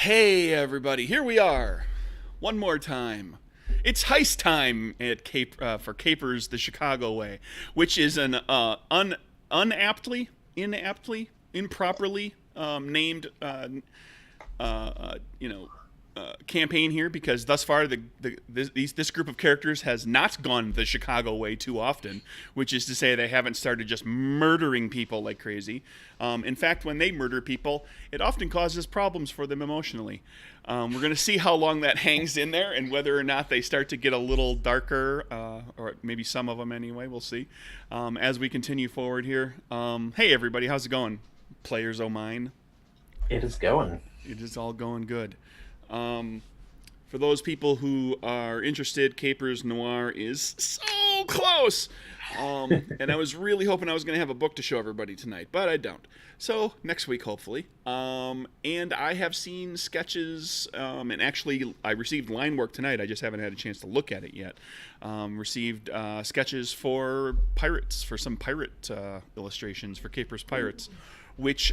Hey everybody, here we are, one more time. It's heist time at for Capers the Chicago Way, which is an improperly named campaign here because thus far this group of characters has not gone the Chicago way too often, which is to say they haven't started just murdering people like crazy. In fact, when they murder people, it often causes problems for them emotionally. We're going to see how long that hangs in there and whether or not they start to get a little darker, or maybe some of them anyway. We'll see as we continue forward here. Hey everybody, how's it going? Players o' mine. It is going. It is all going good. For those people who are interested, Capers Noir is so close. And I was really hoping I was going to have a book to show everybody tonight, but I don't. So next week, hopefully. And I have seen sketches, and actually I received line work tonight. I just haven't had a chance to look at it yet. Received sketches for pirates, for some pirate illustrations for Capers Pirates, which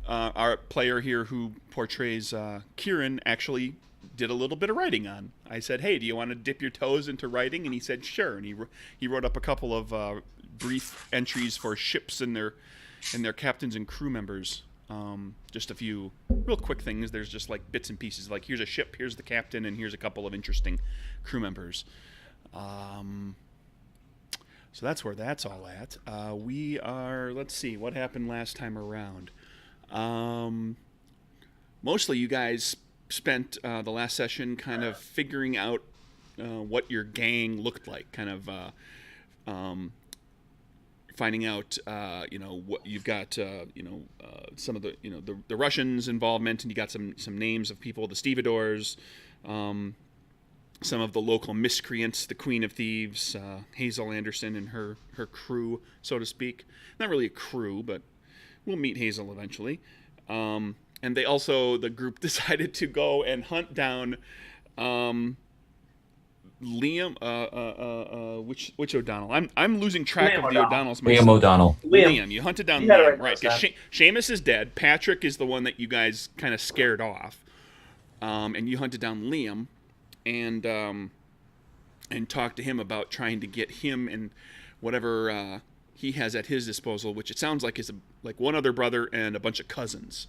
our player here who portrays Kieran actually did a little bit of writing on. I said, hey, do you want to dip your toes into writing? And he said, sure. And he wrote up a couple of brief entries for ships and their captains and crew members. Just a few real quick things. There's just like bits and pieces. Like here's a ship, here's the captain, and here's a couple of interesting crew members. So that's where that's all at. Let's see, what happened last time around? Mostly you guys spent the last session kind of figuring out what your gang looked like, kind of finding out, what you've got, some of the, the Russians' involvement, and you got some names of people, the stevedores, some of the local miscreants, the Queen of Thieves, Hazel Anderson and her crew, so to speak. Not really a crew, but we'll meet Hazel eventually. And the group decided to go and hunt down Liam, which O'Donnell? I'm losing track Liam of the O'Donnell. O'Donnells Liam myself. O'Donnell. Liam, you hunted down You had it Liam, right right? first Because Seamus is dead. Patrick is the one that you guys kind of scared off, and you hunted down Liam, and talked to him about trying to get him and whatever he has at his disposal, which it sounds like is like one other brother and a bunch of cousins.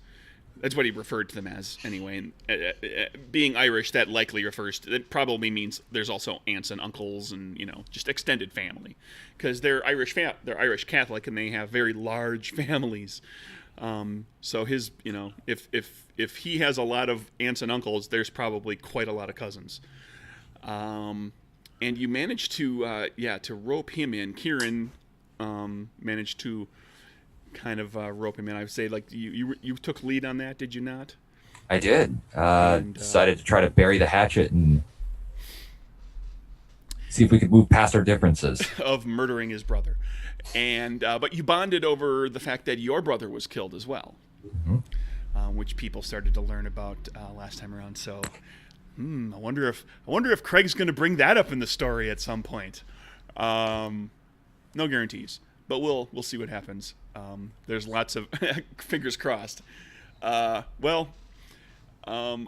That's what he referred to them as, anyway. And being Irish, that probably means there's also aunts and uncles and just extended family, because they're Irish Catholic and they have very large families. So his, if he has a lot of aunts and uncles, there's probably quite a lot of cousins. And you managed to rope him in. Kieran managed to kind of rope him in. I would say, like, you took lead on that, did you not? I did. Decided to try to bury the hatchet and see if we could move past our differences. Of murdering his brother. And but you bonded over the fact that your brother was killed as well, which people started to learn about last time around. So I wonder if Craig's going to bring that up in the story at some point. No guarantees, but we'll see what happens. There's lots of fingers crossed. I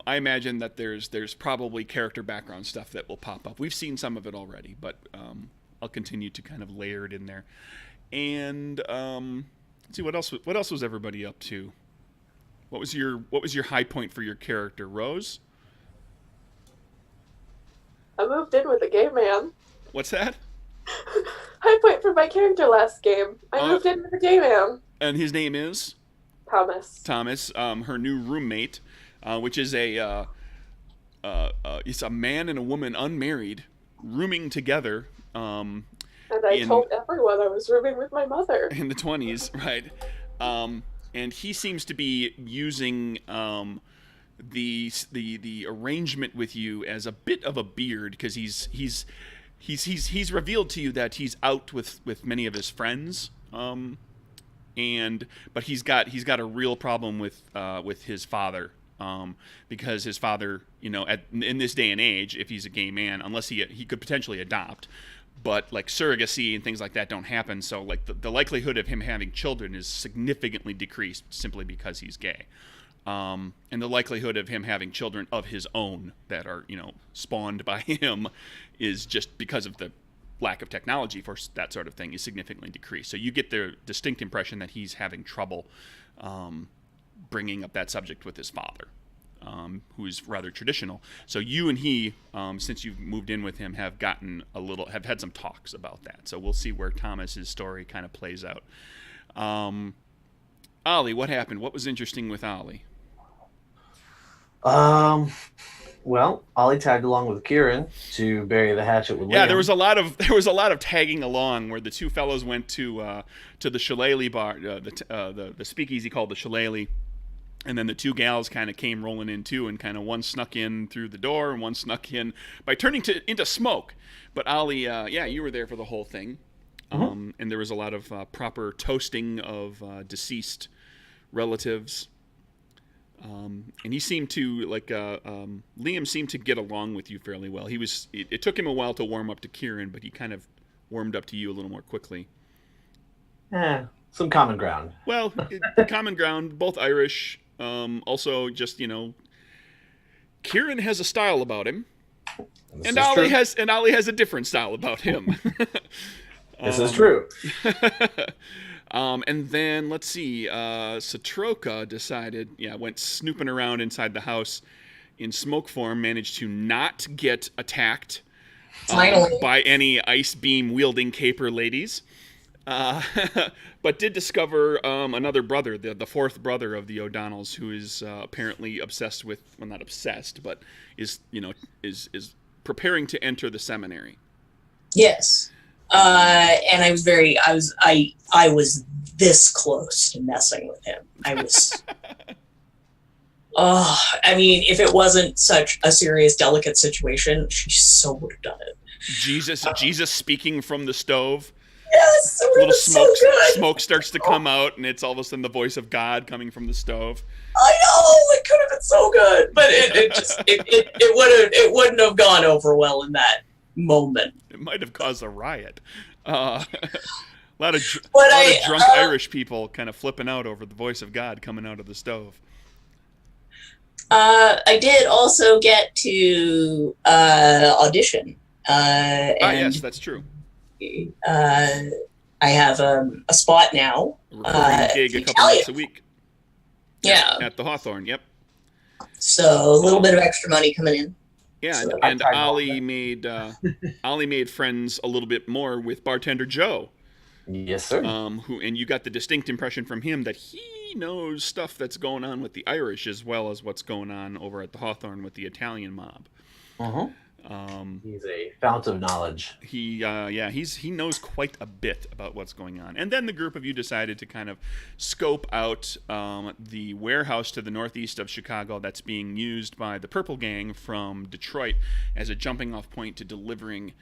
imagine that there's probably character background stuff that will pop up. We've seen some of it already, but I'll continue to kind of layer it in there. And let's see what else was everybody up to. What was your high point for your character, Rose? I moved in with a gay man. What's that? High point for my character last game. I moved in with a gay man. And his name is? Thomas. Thomas, her new roommate, which is it's a man and a woman unmarried, rooming together. And I told everyone I was rooming with my mother. In the 20s, right. And he seems to be using the arrangement with you as a bit of a beard, because he's revealed to you that he's out with many of his friends, but he's got a real problem with his father, because his father, in this day and age, if he's a gay man, unless he could potentially adopt, but like surrogacy and things like that don't happen. So like the likelihood of him having children is significantly decreased simply because he's gay. and the likelihood of him having children of his own that are, spawned by him is just because of the lack of technology for that sort of thing is significantly decreased. So you get the distinct impression that he's having trouble bringing up that subject with his father, who is rather traditional. So you and he, since you've moved in with him, have had some talks about that. So we'll see where Thomas's story kind of plays out. Ollie, what happened? What was interesting with Ollie? Well, Ollie tagged along with Kieran to bury the hatchet with Liam. Yeah, there was a lot of tagging along where the two fellows went to the Shillelagh bar, the speakeasy called the Shillelagh, and then the two gals kind of came rolling in too, and kind of one snuck in through the door and one snuck in by turning into smoke. But Ollie, you were there for the whole thing, and there was a lot of proper toasting of deceased relatives. And he seemed to Liam seemed to get along with you fairly well. It took him a while to warm up to Kieran, but he kind of warmed up to you a little more quickly. Some common ground. Well, common ground, both Irish. Also, just Kieran has a style about him, and Ollie has a different style about him. This is true. And then, let's see, Satroka went snooping around inside the house in smoke form, managed to not get attacked by any ice beam wielding caper ladies, but did discover another brother, the fourth brother of the O'Donnells, who is apparently obsessed with, well, not obsessed, but is preparing to enter the seminary. Yes. And I was this close to messing with him. I was, if it wasn't such a serious, delicate situation, she so would have done it. Jesus speaking from the stove. Yes, little so good. Smoke starts to come out, and it's all of a sudden the voice of God coming from the stove. I know, it could have been so good, but it wouldn't have gone over well in that moment. It might have caused a riot. A lot of drunk Irish people kind of flipping out over the voice of God coming out of the stove. I did also get to audition. Yes, that's true. I have a spot now. Recording gig a couple nights a week. Yeah. At the Hawthorne, yep. So a little bit of extra money coming in. Yeah, So and Ollie made friends a little bit more with bartender Joe. Yes, sir. And you got the distinct impression from him that he knows stuff that's going on with the Irish as well as what's going on over at the Hawthorne with the Italian mob. He's a fount of knowledge. He knows quite a bit about what's going on. And then the group of you decided to kind of scope out the warehouse to the northeast of Chicago that's being used by the Purple Gang from Detroit as a jumping off point to delivering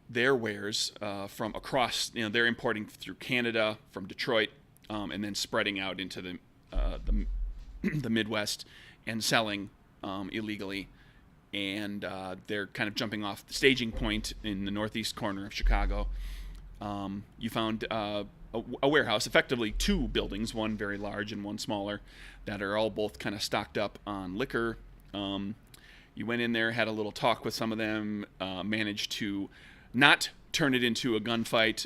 their wares from across. They're importing through Canada from Detroit and then spreading out into the Midwest and selling illegally. And they're kind of jumping off the staging point in the northeast corner of Chicago. You found a warehouse, effectively two buildings, one very large and one smaller, that are all both kind of stocked up on liquor. You went in there, had a little talk with some of them, managed to not turn it into a gunfight,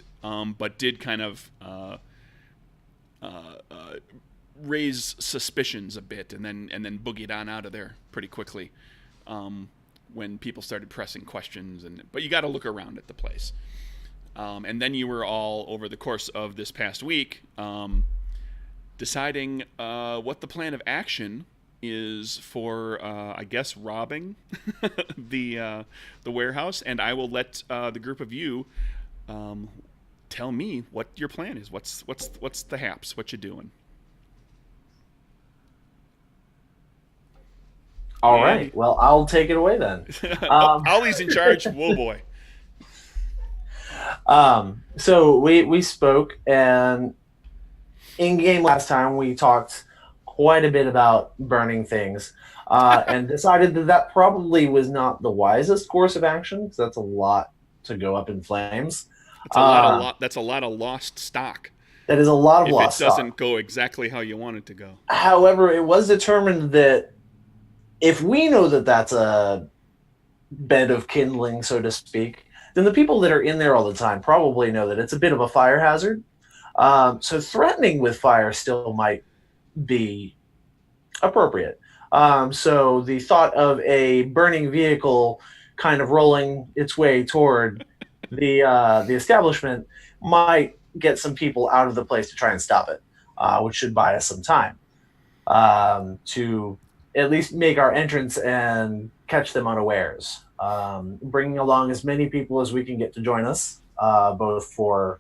but did kind of raise suspicions a bit, and then boogied on out of there pretty quickly. When people started pressing questions, but you got to look around at the place. And then you were all, over the course of this past week, deciding what the plan of action is for, I guess, robbing the warehouse. And I will let the group of you tell me what your plan is. What's the haps? What you doing? All right. Well, I'll take it away then. Ollie's in charge. Whoa, boy. So we spoke, and in game last time we talked quite a bit about burning things, and decided that probably was not the wisest course of action, because that's a lot to go up in flames. That's a lot of lost stock. That is a lot of if lost it doesn't stock. go exactly how you want it to go. However, it was determined that if we know that that's a bed of kindling, so to speak, then the people that are in there all the time probably know that it's a bit of a fire hazard. So threatening with fire still might be appropriate. So the thought of a burning vehicle kind of rolling its way toward the establishment might get some people out of the place to try and stop it, which should buy us some time to at least make our entrance and catch them unawares. Bringing along as many people as we can get to join us, both for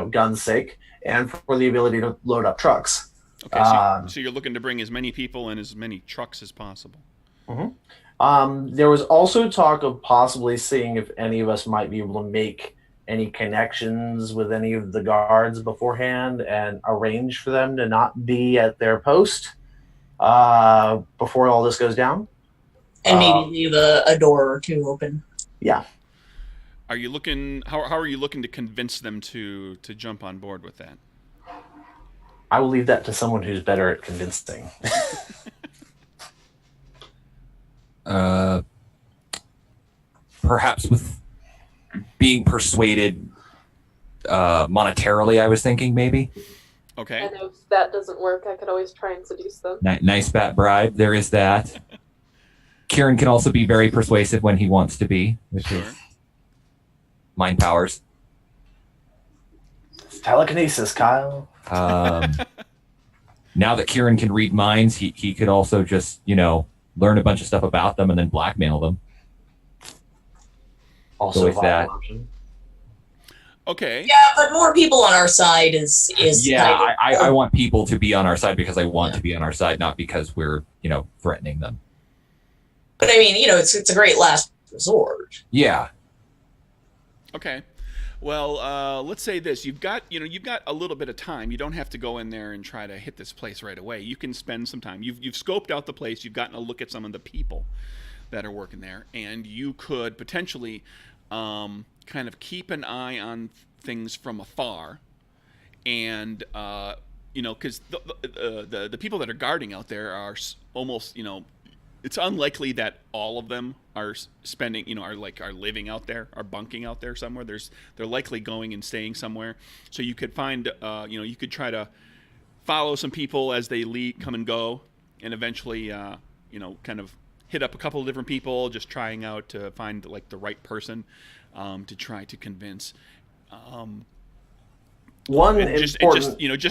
guns' sake and for the ability to load up trucks. Okay, so you're looking to bring as many people and as many trucks as possible. There was also talk of possibly seeing if any of us might be able to make any connections with any of the guards beforehand and arrange for them to not be at their post before all this goes down. And maybe leave a door or two open. Yeah. Are you looking? How are you looking to convince them to jump on board with that? I will leave that to someone who's better at convincing. Perhaps with being persuaded monetarily, I was thinking maybe. Okay. And if that doesn't work, I could always try and seduce them. Nice fat bribe. There is that. Kieran can also be very persuasive when he wants to be, which is mind powers. Telekinesis, Kyle. Now that Kieran can read minds, he could also just, learn a bunch of stuff about them and then blackmail them. Also with that. option. Okay. Yeah, but more people on our side is Yeah, kind of, I want people to be on our side because I want to be on our side, not because we're, threatening them. But I mean, it's a great last resort. Yeah. Okay. Well, let's say this: you've got a little bit of time. You don't have to go in there and try to hit this place right away. You can spend some time. You've scoped out the place. You've gotten a look at some of the people that are working there, and you could potentially kind of keep an eye on things from afar, and because the people that are guarding out there are almost it's unlikely that all of them are spending, are living out there, are bunking out there somewhere. They're likely going and staying somewhere. So you could find, you could try to follow some people as they come and go, and eventually, kind of hit up a couple of different people, just trying out to find the right person to try to convince. Just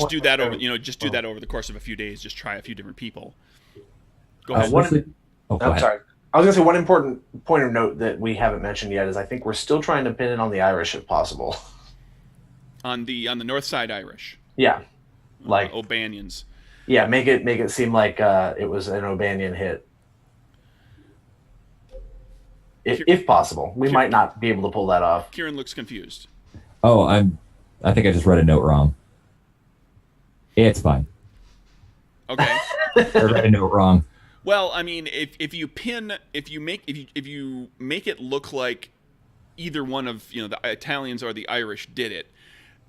do that over the course of a few days. Just try a few different people. Go ahead. I'm sorry. I was going to say one important point of note that we haven't mentioned yet is I think we're still trying to pin it on the Irish if possible. On the north side Irish. Yeah. O'Banions. Yeah, make it seem like it was an O'Banion hit. If possible. We might not be able to pull that off. Kieran looks confused. Oh, I think I just read a note wrong. It's fine. Okay. I read a note wrong. Well, I mean, if you make it look like either one of the Italians or the Irish did it,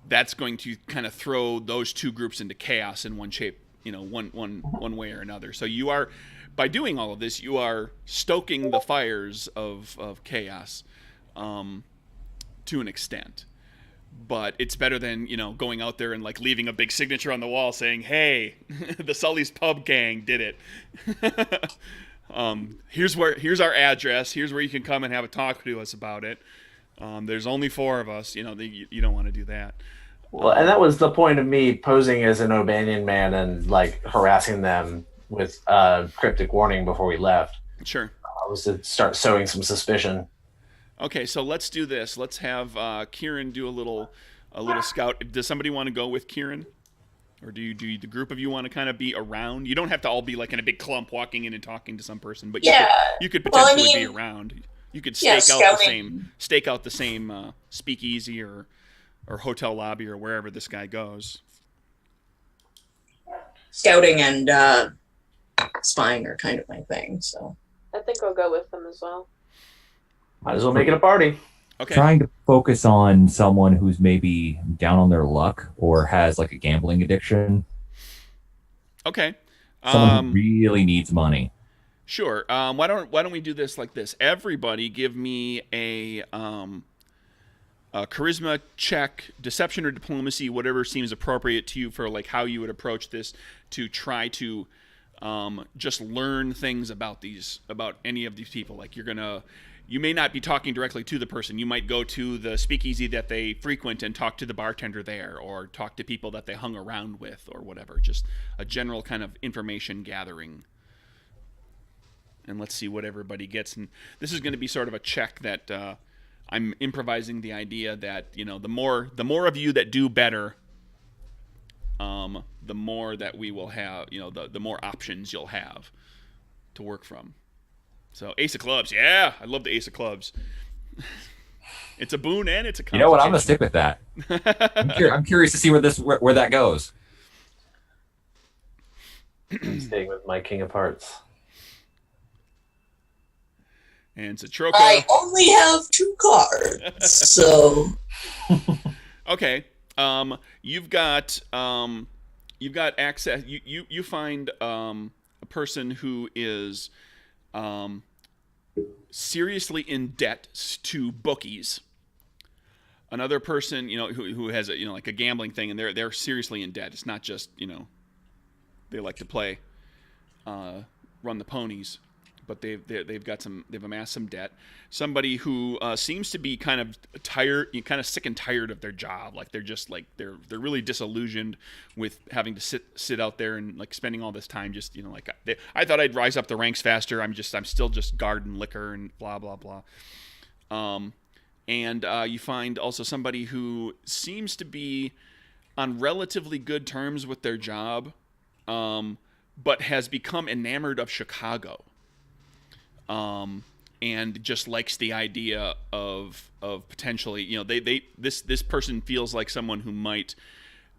that's going to kind of throw those two groups into chaos in one shape, one way or another. So you are, by doing all of this, you are stoking the fires of chaos, to an extent. But it's better than going out there and leaving a big signature on the wall saying, "Hey, the Sully's Pub Gang did it. Here's our address. Here's where you can come and have a talk to us about it. There's only 4 of us. You don't want to do that." Well, and that was the point of me posing as an O'Banion man and harassing them with a cryptic warning before we left. Sure. Was to start sowing some suspicion. Okay, so let's do this. Let's have Kieran do a little scout. Does somebody want to go with Kieran, or do the group of you want to kind of be around? You don't have to all be in a big clump walking in and talking to some person, but you could potentially be around. You could stake out the same speakeasy or hotel lobby or wherever this guy goes. Scouting and spying are kind of my thing, so I think I'll go with them as well. Might as well make it a party. Okay. Trying to focus on someone who's maybe down on their luck or has like a gambling addiction. Okay. Someone who really needs money. Sure. Why don't we do this like this? Everybody, give me a charisma check, deception or diplomacy, whatever seems appropriate to you for like how you would approach this to try to just learn things about any of these people. Like you may not be talking directly to the person. You might go to the speakeasy that they frequent and talk to the bartender there, or talk to people that they hung around with, or whatever. Just a general kind of information gathering. And let's see what everybody gets. And this is going to be sort of a check that I'm improvising the idea that, you know, the more of you that do better, the more that we will have, you know, the more options you'll have to work from. So Ace of Clubs, yeah, I love the Ace of Clubs. It's a boon and it's a You know what? I'm gonna stick with that. I'm curious to see where that goes. I'm staying with my King of Hearts. And Citroka. I only have 2 cards, so. Okay. You've got access. You find a person who is seriously in debt to bookies. Another person, you know, who has a, you know, like a gambling thing, and they're seriously in debt. It's not just, you know, they like to play, run the ponies, but they've amassed some debt. Somebody who seems to be kind of tired, kind of sick and tired of their job. Like they're just like they're really disillusioned with having to sit out there and like spending all this time just, you know, like I thought I'd rise up the ranks faster. I'm still just garden liquor and blah blah blah. And you find also somebody who seems to be on relatively good terms with their job, but has become enamored of Chicago. And just likes the idea of potentially, you know, this person feels like someone who might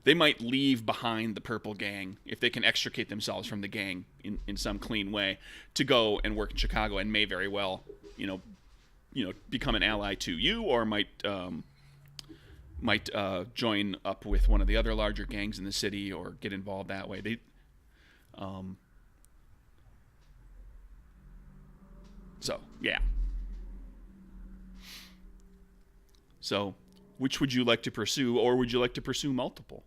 leave behind the Purple Gang if they can extricate themselves from the gang in some clean way to go and work in Chicago, and may very well, you know, become an ally to you, or might join up with one of the other larger gangs in the city, or get involved that way. So, yeah. So, which would you like to pursue, or would you like to pursue multiple?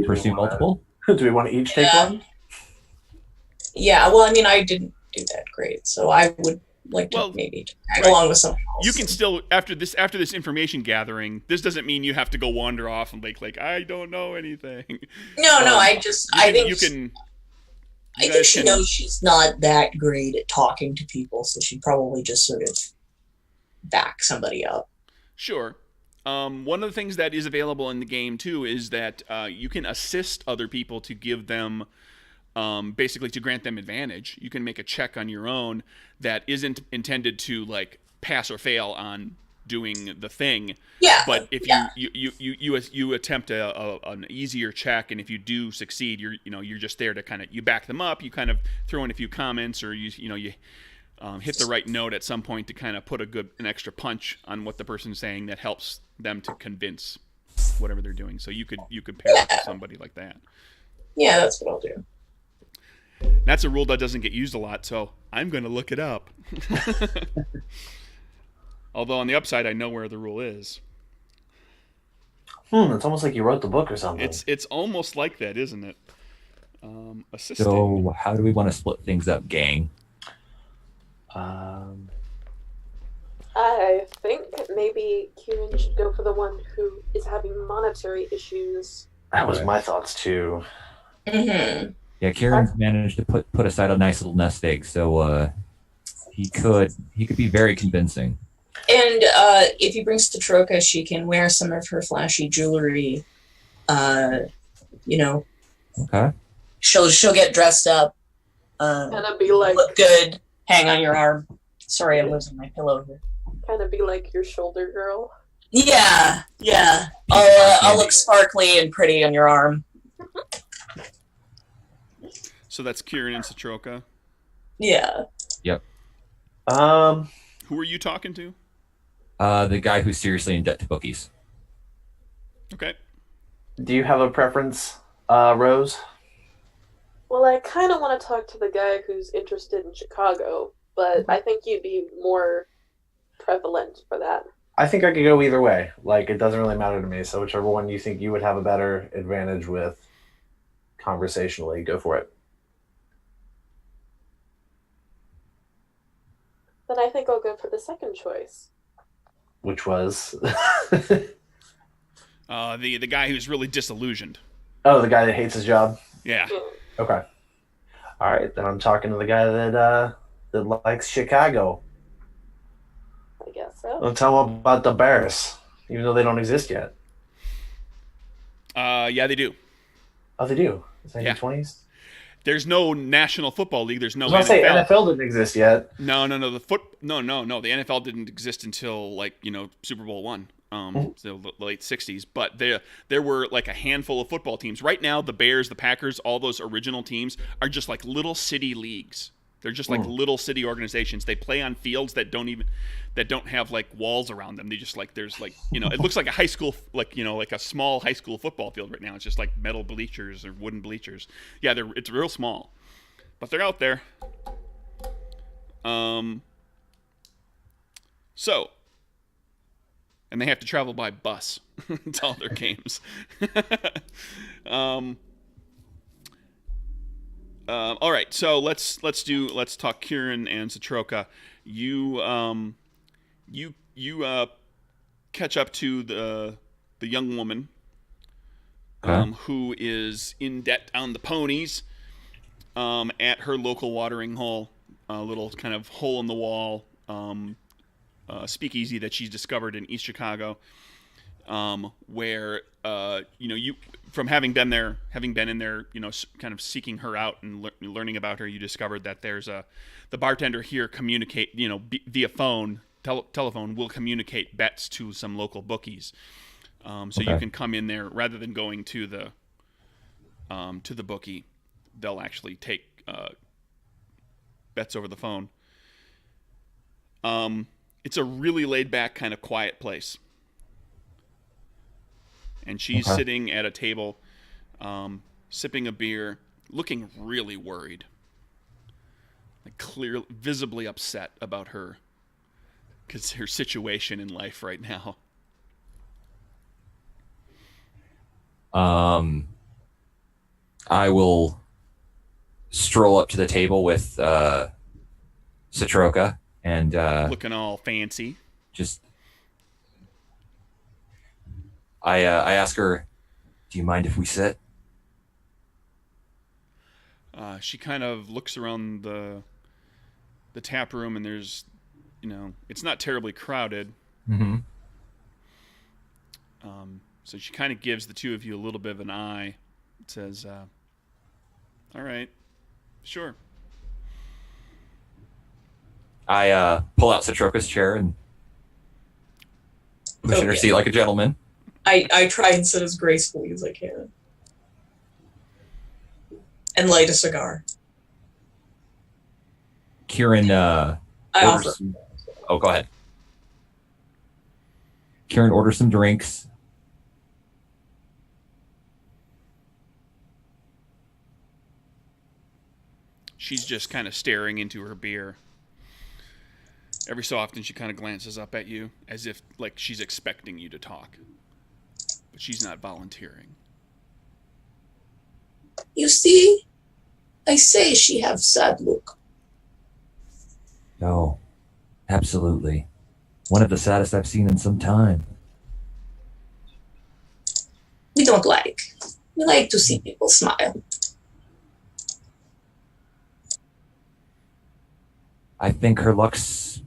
Pursue multiple? Do we want to each take one? Yeah, well, I mean, I didn't do that great, so I would like to maybe tag along with someone else. You can still, after this information gathering, this doesn't mean you have to go wander off and like I don't know anything. No, I think she knows she's not that great at talking to people, so she'd probably just sort of back somebody up. Sure. One of the things that is available in the game, too, is that you can assist other people to give them, basically to grant them advantage. You can make a check on your own that isn't intended to, like, pass or fail on doing the thing. Yeah. But if you attempt an easier check, and if you do succeed, you're just there to kind of, you back them up. You kind of throw in a few comments, or you hit the right note at some point to kind of put an extra punch on what the person's saying that helps them to convince whatever they're doing. So you could pair up with somebody like that. Yeah, that's what I'll do. That's a rule that doesn't get used a lot, so I'm going to look it up. Although on the upside, I know where the rule is. It's almost like you wrote the book or something. It's almost like that, isn't it? Assisting. So how do we want to split things up, gang? I think maybe Kieran should go for the one who is having monetary issues. That was my thoughts too. Mm-hmm. Yeah, Kieran's managed to put aside a nice little nest egg, so he could be very convincing. And if he brings Citroka, she can wear some of her flashy jewelry. You know. Okay. She'll get dressed up. Kind of be like, look good. Hang on your arm. Sorry, I'm losing my pillow here. Kind of be like your shoulder girl. Yeah. I'll look sparkly and pretty on your arm. So that's Kieran and Citroka. Yeah. Yep. Who are you talking to? The guy who's seriously in debt to bookies. Okay. Do you have a preference, Rose? Well, I kind of want to talk to the guy who's interested in Chicago, but I think you'd be more prevalent for that. I think I could go either way. Like, it doesn't really matter to me. So whichever one you think you would have a better advantage with conversationally, go for it. Then I think I'll go for the second choice. Which was the guy who's really disillusioned. oh, the guy that hates his job. Yeah. Okay. All right, then I'm talking to the guy that likes Chicago. I guess so. I'll tell him about the Bears, even though they don't exist yet. Yeah, they do. Oh, they do. It's Yeah. 1920s. There's no National Football League. There's no I was NFL. gonna say NFL didn't exist yet. No. The The NFL didn't exist until Super Bowl I. So the late '60s. But there were like a handful of football teams. Right now, the Bears, the Packers, all those original teams are just like little city leagues. They're just like little city organizations. They play on fields that don't have like walls around them. They just there's it looks like a high school like a small high school football field right now. It's just like metal bleachers or wooden bleachers. Yeah, it's real small, but they're out there. So, and they have to travel by bus to all their games. All right, so let's talk Kieran and Satroka. You catch up to the young woman who is in debt on the ponies at her local watering hole, a little kind of hole in the wall speakeasy that she's discovered in East Chicago, where you from having been in there, kind of seeking her out and learning about her, you discovered that there's the bartender here communicate, via telephone will communicate bets to some local bookies. So you can come in there rather than going to the bookie. They'll actually take bets over the phone. It's a really laid back, kind of quiet place. And she's sitting at a table, sipping a beer, looking really worried, visibly upset about her situation in life right now. I will stroll up to the table with Satroka and looking all fancy. Just I ask her, "Do you mind if we sit?" She kind of looks around the tap room, and there's, it's not terribly crowded. Mm-hmm. So she kind of gives the two of you a little bit of an eye. It says, "All right, sure." I pull out Satroka's chair and push in her seat like a gentleman. I try and sit as gracefully as I can. And light a cigar. Kieran I offer. Oh, go ahead. Kieran orders some drinks. She's just kind of staring into her beer. Every so often she kind of glances up at you as if like she's expecting you to talk. But she's not volunteering. You see, I say she have sad look. No, absolutely. One of the saddest I've seen in some time. We don't like. We like to see people smile. I think her luck's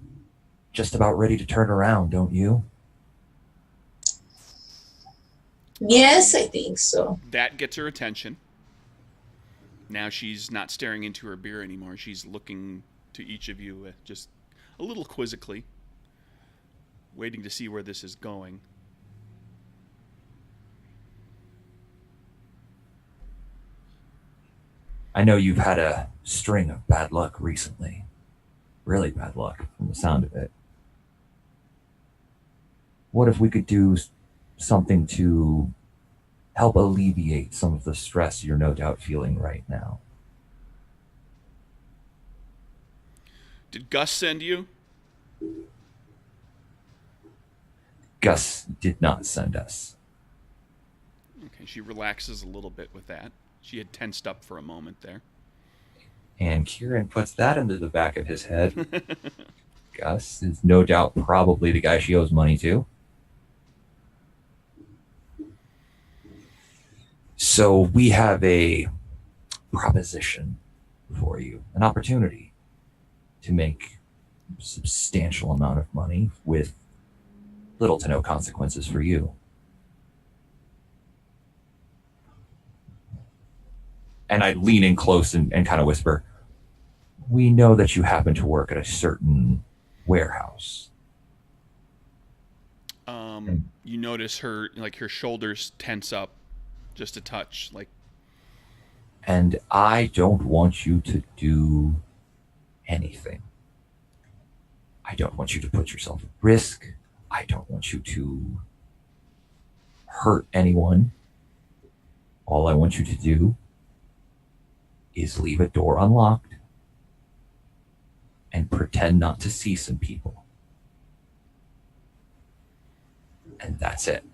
just about ready to turn around, don't you? Yes, I think so. That gets her attention. Now she's not staring into her beer anymore. She's looking to each of you just a little quizzically, waiting to see where this is going. I know you've had a string of bad luck recently. really bad luck from the sound of it. What if we could do something to help alleviate some of the stress you're no doubt feeling right now? Did Gus send you? Gus did not send us. Okay, she relaxes a little bit with that. She had tensed up for a moment there. And Kieran puts that into the back of his head. Gus is no doubt probably the guy she owes money to. So we have a proposition for you, an opportunity to make a substantial amount of money with little to no consequences for you. And I lean in close and kind of whisper, we know that you happen to work at a certain warehouse. You notice her shoulders tense up just a touch, like. And I don't want you to do anything. I don't want you to put yourself at risk. I don't want you to hurt anyone. All I want you to do is leave a door unlocked and pretend not to see some people. And that's it.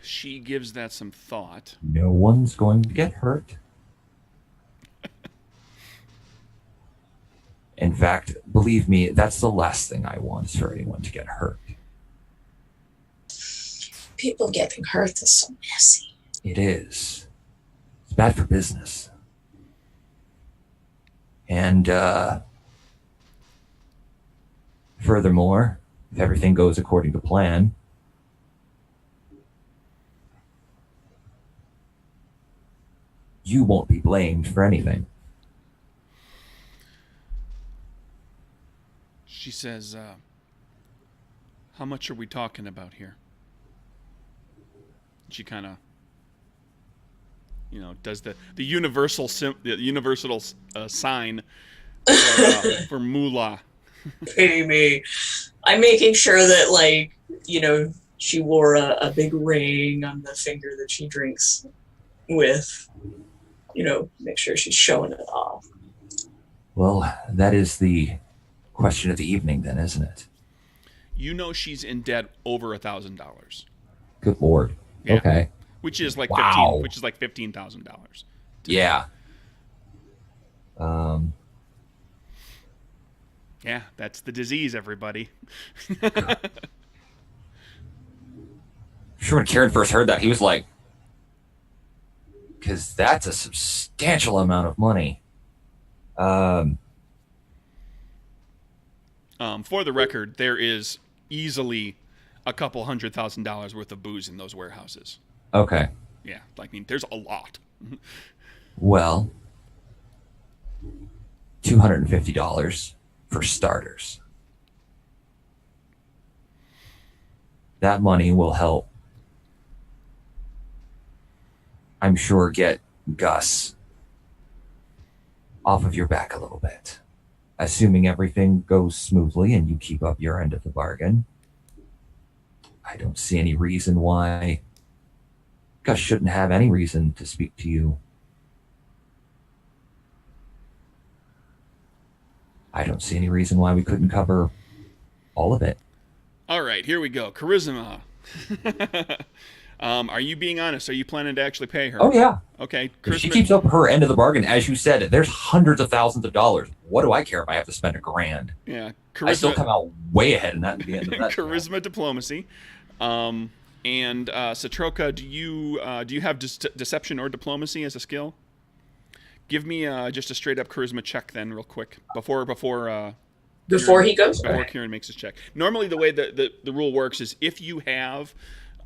She gives that some thought. No one's going to get hurt. In fact, believe me, that's the last thing I want, is for anyone to get hurt. People getting hurt is so messy. It is. It's bad for business. And furthermore, if everything goes according to plan, you won't be blamed for anything. She says, how much are we talking about here? She kind of, does the universal sign for moolah. Pay me. I'm making sure that, she wore a big ring on the finger that she drinks with. Make sure she's showing it off. Well, that is the question of the evening then, isn't it? She's in debt over $1,000. Good Lord. Yeah. Okay. Which is like Wow. $15,000. Yeah. Yeah, that's the disease, everybody. Sure, when Kieran first heard that, he was like, because that's a substantial amount of money. For the record, there is easily a couple $100,000 worth of booze in those warehouses. Okay. Yeah, there's a lot. Well, $250 for starters. That money will help, I'm sure, get Gus off of your back a little bit. Assuming everything goes smoothly and you keep up your end of the bargain, I don't see any reason why Gus shouldn't have any reason to speak to you. I don't see any reason why we couldn't cover all of it. All right, here we go. Charisma. Are you being honest? Are you planning to actually pay her? Oh, yeah. Okay. If she keeps up her end of the bargain, as you said, there's hundreds of thousands of dollars. What do I care if I have to spend $1,000? Yeah. I still come out way ahead in that. At the end of that. Charisma, diplomacy. And Satroka, do you have deception or diplomacy as a skill? Give me just a straight up charisma check then, real quick, before he goes. Before Kieran makes his check. Normally, the way the rule works is if you have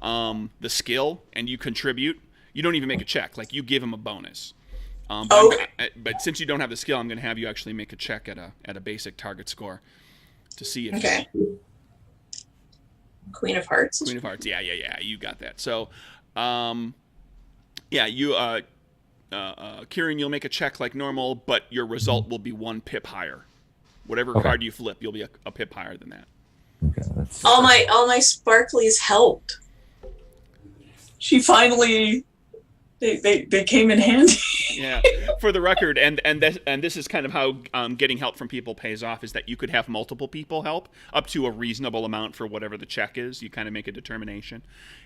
the skill and you contribute, you don't even make a check. Like, you give him a bonus. But since you don't have the skill, I'm going to have you actually make a check at a basic target score to see if. Okay. Queen of Hearts. Queen of Hearts. Yeah. You got that. So, you Kieran, you'll make a check like normal, but your result will be 1 pip higher. Whatever Okay. card you flip, you'll be a pip higher than that. Okay, let's. All my sparklies helped. She finally, they came in handy. Yeah. For the record, and this is kind of how getting help from people pays off, is that you could have multiple people help up to a reasonable amount for whatever the check is. You kind of make a determination,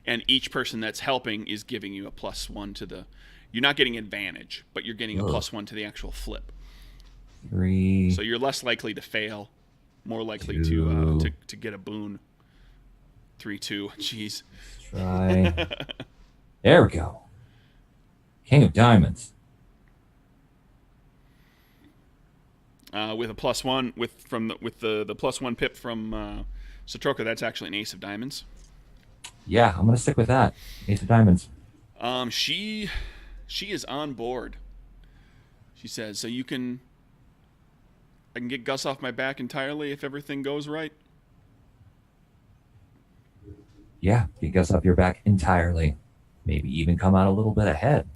and each person that's helping is giving you a +1 to the. You're not getting advantage, but you're getting a +1 to the actual flip. 3. So you're less likely to fail, more likely 2. to get a boon. 3-2. Jeez. Try. There we go. King of Diamonds. With a +1 with the +1 pip from Satroka, that's actually an Ace of Diamonds. Yeah, I'm gonna stick with that. Ace of Diamonds. She is on board. She says, so I can get Gus off my back entirely if everything goes right. Yeah, get Gus off your back entirely. Maybe even come out a little bit ahead.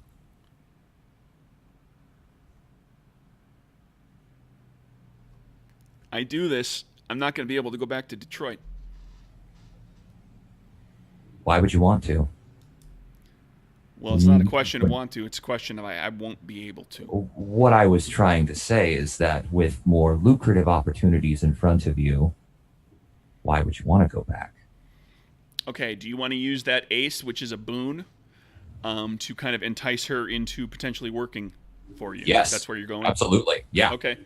I do this, I'm not going to be able to go back to Detroit. Why would you want to? Well, it's not a question of want to, it's a question of I won't be able to. What I was trying to say is that with more lucrative opportunities in front of you, why would you want to go back? Okay, do you want to use that ace, which is a boon, to kind of entice her into potentially working for you? Yes. That's where you're going? Absolutely. Yeah. Okay.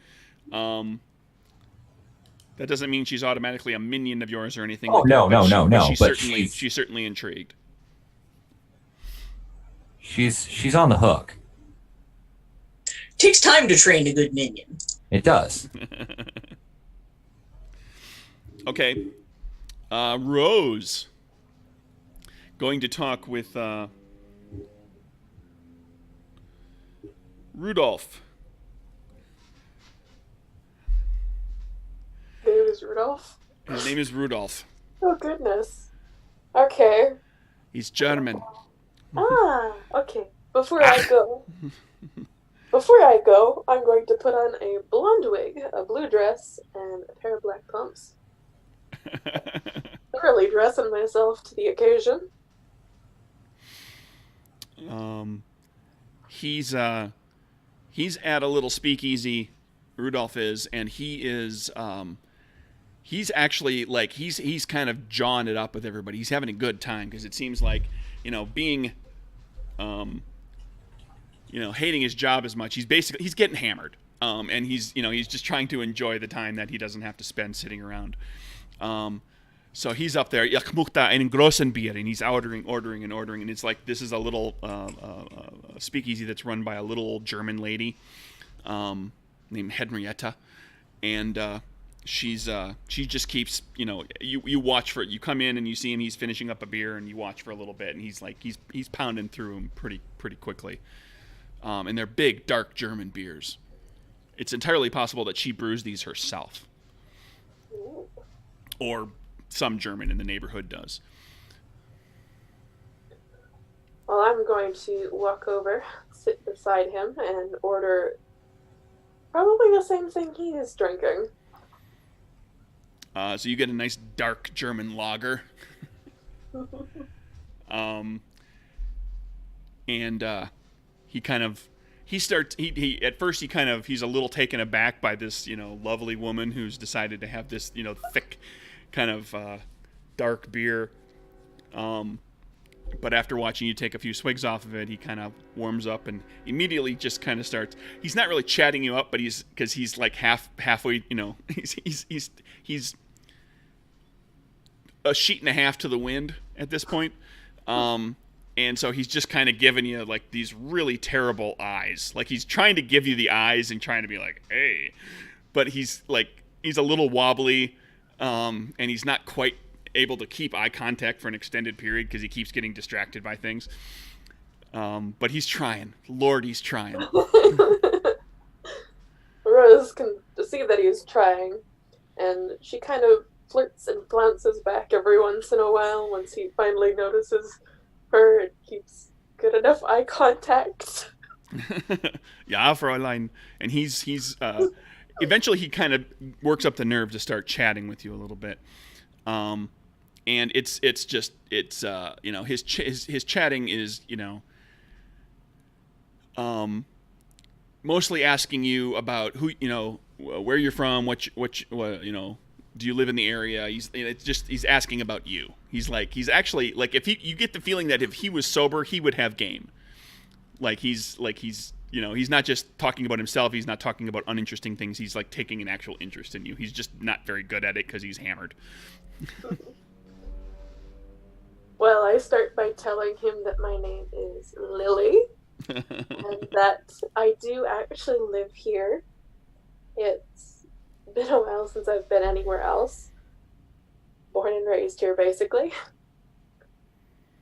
That doesn't mean she's automatically a minion of yours or anything. Oh, like no, that, no. But But she's certainly intrigued. She's on the hook. Takes time to train a good minion. It does. Okay. Rose. Going to talk with Rudolph. His name is Rudolph? His name is Rudolph. Oh, goodness. Okay. He's German. Okay. Before I go, I'm going to put on a blonde wig, a blue dress, and a pair of black pumps. Thoroughly dressing myself to the occasion. He's at a little speakeasy, Rudolph is, and he's actually like he's kind of jawing it up with everybody. He's having a good time because it seems like, being hating his job as much. He's getting hammered. And he's just trying to enjoy the time that he doesn't have to spend sitting around. So he's up there, ich möchte einen großen Bier, and he's ordering, and it's like this is a little speakeasy that's run by a little old German lady named Henrietta, and she just keeps, you watch for it. You come in and you see him, he's finishing up a beer, and you watch for a little bit, and he's pounding through them pretty quickly, and they're big, dark German beers. It's entirely possible that she brews these herself, or some German in the neighborhood does. Well, I'm going to walk over, sit beside him, and order probably the same thing he is drinking. So you get a nice dark German lager. And he's a little taken aback by this, lovely woman who's decided to have this, thick kind of dark beer. But after watching you take a few swigs off of it, he kind of warms up and immediately just kind of starts. He's not really chatting you up, but because he's like halfway, he's a sheet and a half to the wind at this point. And so he's just kind of giving you like these really terrible eyes. Like he's trying to give you the eyes and trying to be like, hey, but he's a little wobbly, and he's not quite able to keep eye contact for an extended period because he keeps getting distracted by things. But he's trying. Lord, he's trying. Rose can see that he's trying, and she kind of flirts and glances back every once in a while once he finally notices her and keeps good enough eye contact. Yeah, Fräulein. And he's eventually he kind of works up the nerve to start chatting with you a little bit. And it's his chatting is mostly asking you about who where you're from, what do you live in the area. He's asking about you. He's actually like, if you get the feeling that if he was sober he would have game. He's not just talking about himself. He's not talking about uninteresting things. He's like taking an actual interest in you. He's just not very good at it because he's hammered. Well, I start by telling him that my name is Lily and that I do actually live here. It's been a while since I've been anywhere else. Born and raised here, basically.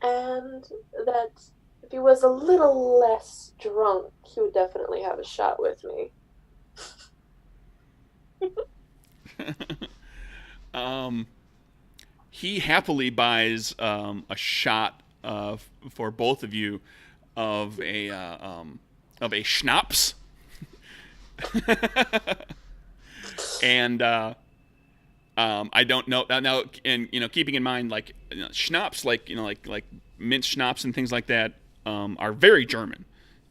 And that if he was a little less drunk, he would definitely have a shot with me. He happily buys a shot for both of you of a schnapps, and I don't know now. And keeping in mind, schnapps, like mint schnapps and things like that, are very German,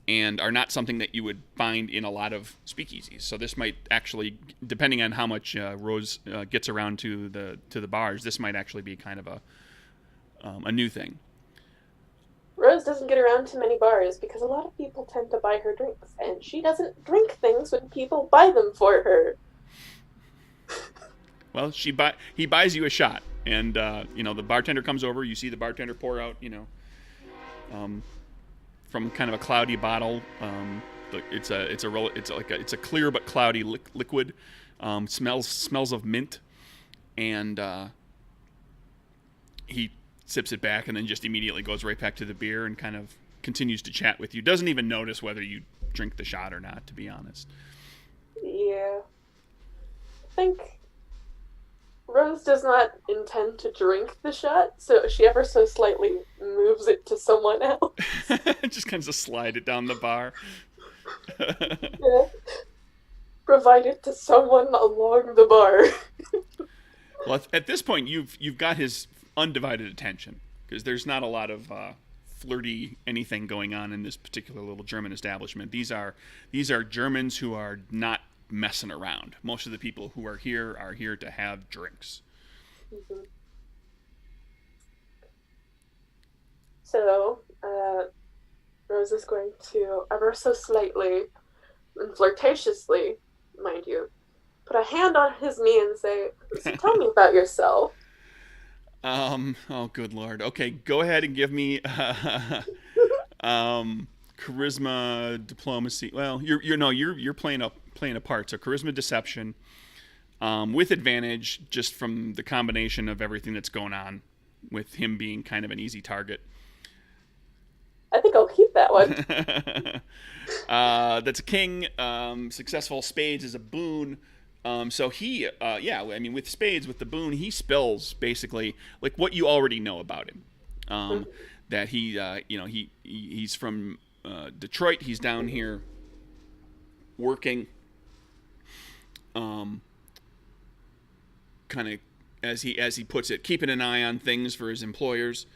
and are not something that you would find in a lot of speakeasies. So this might actually, depending on how much Rose gets around to the bars, this might actually be kind of a new thing. Rose doesn't get around to many bars because a lot of people tend to buy her drinks, and she doesn't drink things when people buy them for her. Well, he buys you a shot, and the bartender comes over. You see the bartender pour out, from kind of a cloudy bottle. It's a clear but cloudy liquid. Smells of mint, and he sips it back and then just immediately goes right back to the beer and kind of continues to chat with you. Doesn't even notice whether you drink the shot or not, to be honest. Yeah. I think Rose does not intend to drink the shot, so she ever so slightly moves it to someone else. Just kind of slide it down the bar. Yeah. Provide it to someone along the bar. Well, at this point, you've got his undivided attention, because there's not a lot of flirty anything going on in this particular little German establishment. These are Germans who are not messing around. Most of the people who are here to have drinks. Mm-hmm. So, Rose is going to ever so slightly and flirtatiously, mind you, put a hand on his knee and say, "So tell me about yourself." Oh, good Lord. Okay, go ahead and give me charisma, diplomacy. Well, you're playing a part. So charisma, deception, with advantage, just from the combination of everything that's going on, with him being kind of an easy target. I think I'll keep that one. That's a king. Successful spades is a boon. So he, with spades, with the boon, he spills basically like what you already know about him. That he's from Detroit. He's down here working, kind of as he puts it, keeping an eye on things for his employers.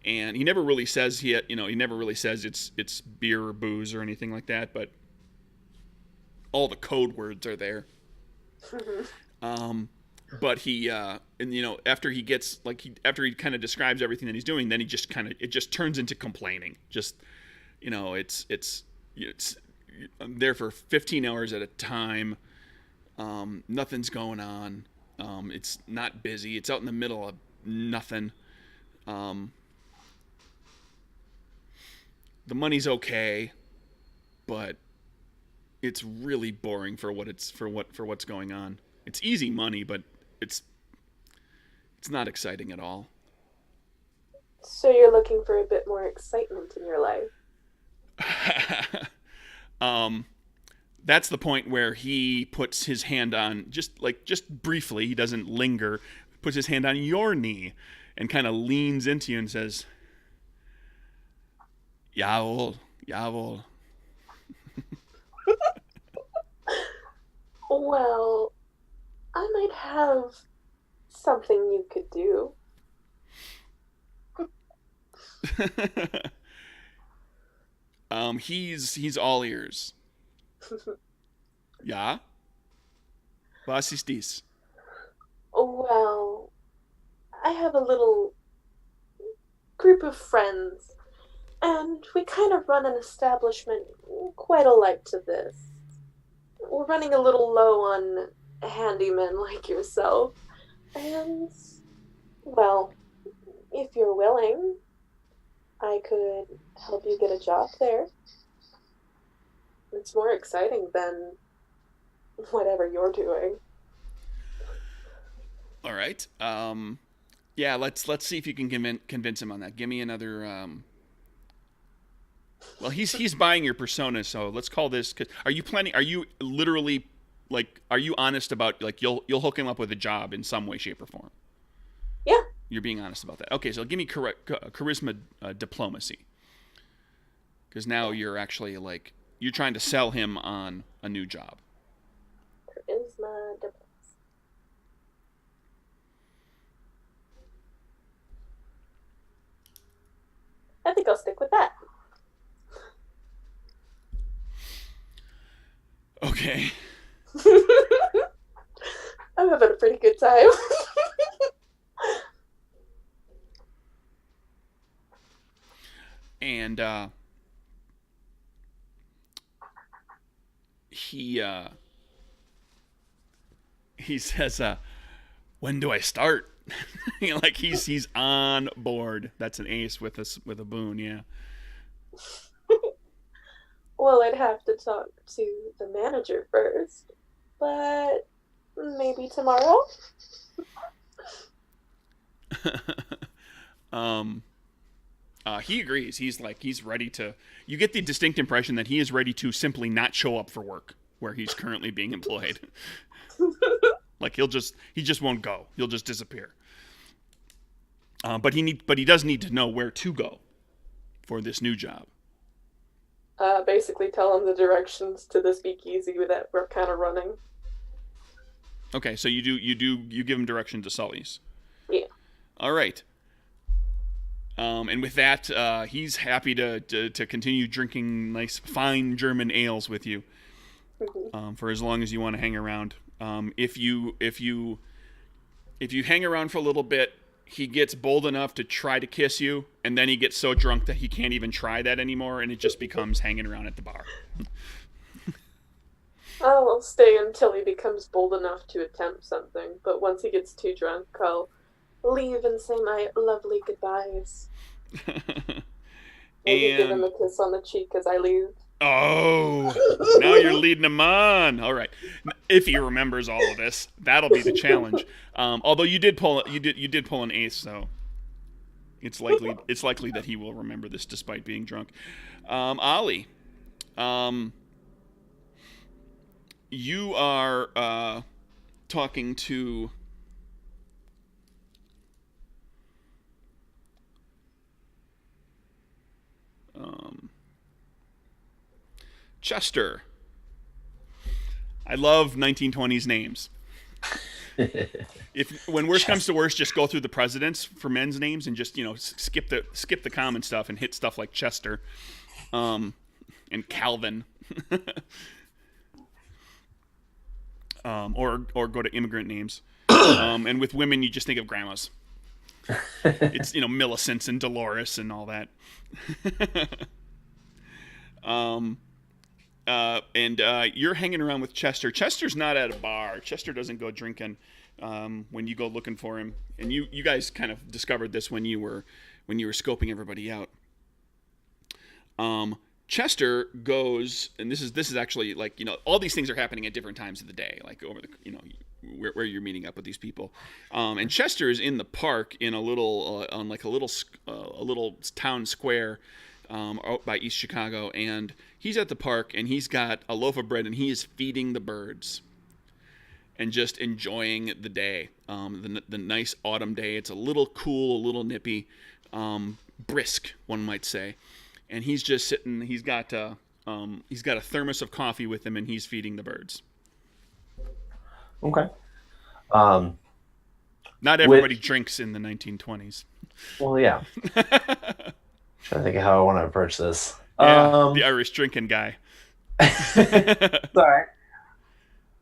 And he never really says it's beer or booze or anything like that, but all the code words are there. But he, after he gets after he kind of describes everything that he's doing, then it just turns into complaining. Just, it's I'm there for 15 hours at a time. Nothing's going on. It's not busy. It's out in the middle of nothing. The money's okay, but it's really boring for what's going on. It's easy money, but it's not exciting at all. So you're looking for a bit more excitement in your life. That's the point where he puts his hand on, just briefly, he doesn't linger, puts his hand on your knee and kind of leans into you and says, "Jawohl, jawohl." Well, I might have something you could do. He's all ears. Ja? Was ist dies? Well, I have a little group of friends, and we kind of run an establishment quite alike to this. We're running a little low on handymen like yourself, and, well, if you're willing, I could help you get a job there. It's more exciting than whatever you're doing. All right. Yeah, let's see if you can convince him on that. Give me another. Well, he's buying your persona, so let's call this. Are you planning? Are you literally like? Are you honest about like you'll hook him up with a job in some way, shape, or form? Yeah. You're being honest about that. Okay, so give me charisma diplomacy, because now you're actually like you're trying to sell him on a new job. Charisma diplomacy. I think I'll stick with that. Okay. I'm having a pretty good time. And he says, "When do I start?" Like he's on board. That's an ace with a boon, yeah. Well, I'd have to talk to the manager first, but maybe tomorrow. He agrees. He's ready to. You get the distinct impression that he is ready to simply not show up for work where he's currently being employed. Like he just won't go. He'll just disappear. But he does need to know where to go for this new job. Basically tell him the directions to the speakeasy that we're kind of running. Okay, so you give him direction to Sully's. Yeah. All right. And with that, he's happy to continue drinking nice, fine German ales with you for as long as you want to hang around. If you hang around for a little bit, he gets bold enough to try to kiss you, and then he gets so drunk that he can't even try that anymore, and it just becomes hanging around at the bar. I'll stay until he becomes bold enough to attempt something, but once he gets too drunk, I'll leave and say my lovely goodbyes. Maybe give him a kiss on the cheek as I leave. Oh, now you're leading him on. All right, if he remembers all of this, that'll be the challenge. Although you did pull an ace, so it's likely that he will remember this despite being drunk. Ollie, you are talking to. Chester. I love 1920s names. When worst comes to worst, just go through the presidents for men's names and just skip the common stuff and hit stuff like Chester, and Calvin, or go to immigrant names. And with women, you just think of grandmas. It's Millicent and Dolores and all that. And you're hanging around with Chester. Chester's not at a bar. Chester doesn't go drinking when you go looking for him. And you guys kind of discovered this when you were scoping everybody out. Chester goes, and this is actually like all these things are happening at different times of the day, like over the where you're meeting up with these people. And Chester is in the park in a little on like a little town square. Out by East Chicago, and he's at the park, and he's got a loaf of bread, and he is feeding the birds, and just enjoying the day, the nice autumn day. It's a little cool, a little nippy, brisk, one might say, and he's just sitting. He's got a thermos of coffee with him, and he's feeding the birds. Okay. Um, Not everybody which, drinks in the 1920s. well, yeah. Trying to think of how I want to approach this. Yeah, the Irish drinking guy. Sorry.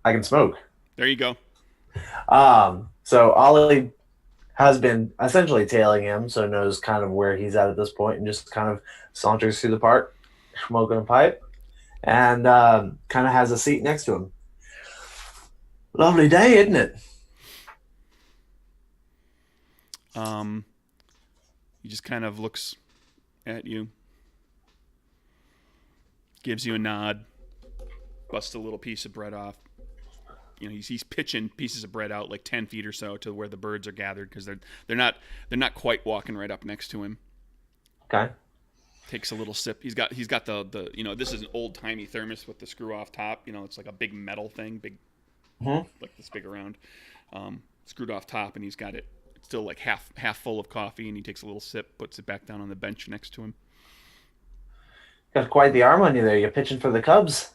I can smoke. There you go. So Ollie has been essentially tailing him, so knows kind of where he's at this point, and just kind of saunters through the park, smoking a pipe, and kind of has a seat next to him. Lovely day, isn't it? He just kind of looks at you, gives you a nod, busts a little piece of bread off. You know, he's pitching pieces of bread out like 10 feet or so to where the birds are gathered because they're not quite walking right up next to him. Okay. Takes a little sip. He's got the this is an old timey thermos with the screw off top. You know, it's like a big metal thing, like this big around, screwed off top, and he's got it. It's still like half full of coffee, and he takes a little sip, puts it back down on the bench next to him. Got quite the arm on you there. You're pitching for the Cubs.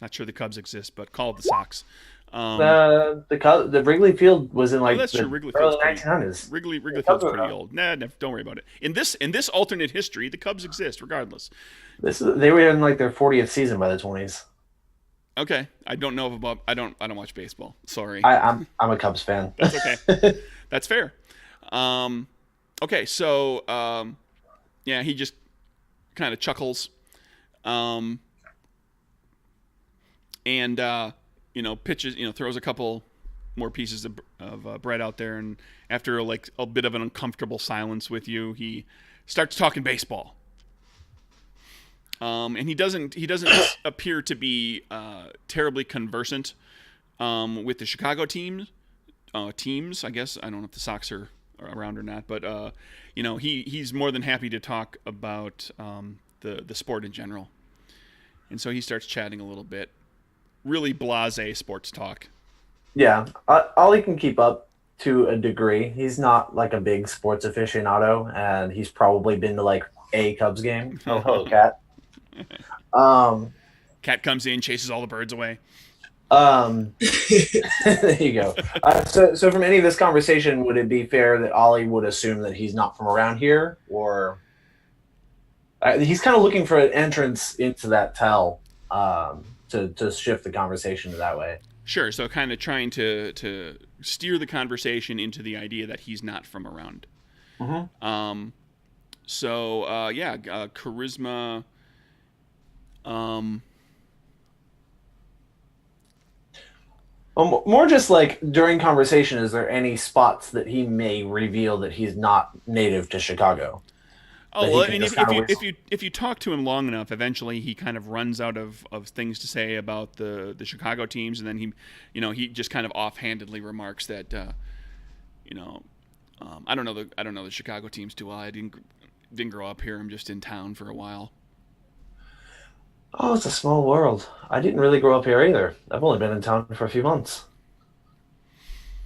Not sure the Cubs exist, but call it the Sox. The Wrigley Field was in like that's the true. Wrigley early Field's 1900s. Wrigley Field's pretty old. Nah, don't worry about it. In this alternate history, the Cubs exist regardless. They were in like their 40th season by the 20s. Okay, I don't know about. I don't watch baseball. Sorry. I'm a Cubs fan. That's okay. That's fair. Okay, so yeah, he just kind of chuckles, and pitches. Throws a couple more pieces of bread out there, and after like a bit of an uncomfortable silence with you, he starts talking baseball. And he doesn't appear to be terribly conversant with the Chicago teams. I guess I don't know if the Sox are around or not, but he's more than happy to talk about the sport in general. And so he starts chatting a little bit, really blasé sports talk. Yeah, Ollie can keep up to a degree. He's not like a big sports aficionado, and he's probably been to like a Cubs game. Oh, hello, Cat. Cat comes in, chases all the birds away. There you go. So from any of this conversation, would it be fair that Ollie would assume that he's not from around here, or he's kind of looking for an entrance into that tell to shift the conversation to that way? Sure. So kind of trying to steer the conversation into the idea that he's not from around. Mm-hmm. Charisma. More just like during conversation, is there any spots that he may reveal that he's not native to Chicago? Oh, well, I mean, if you talk to him long enough, eventually he kind of runs out of things to say about the Chicago teams, and then he just kind of offhandedly remarks that I don't know the Chicago teams too well. I didn't grow up here. I'm just in town for a while. Oh, it's a small world. I didn't really grow up here either. I've only been in town for a few months.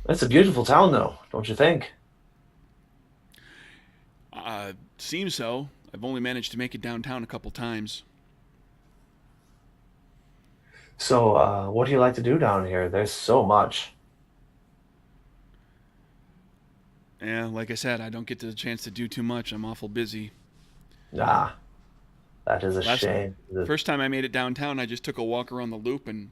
It's a beautiful town, though, don't you think? Seems so. I've only managed to make it downtown a couple times. So, what do you like to do down here? There's so much. Yeah, like I said, I don't get the chance to do too much. I'm awful busy. Nah, that is a shame. First time I made it downtown, I just took a walk around the loop, and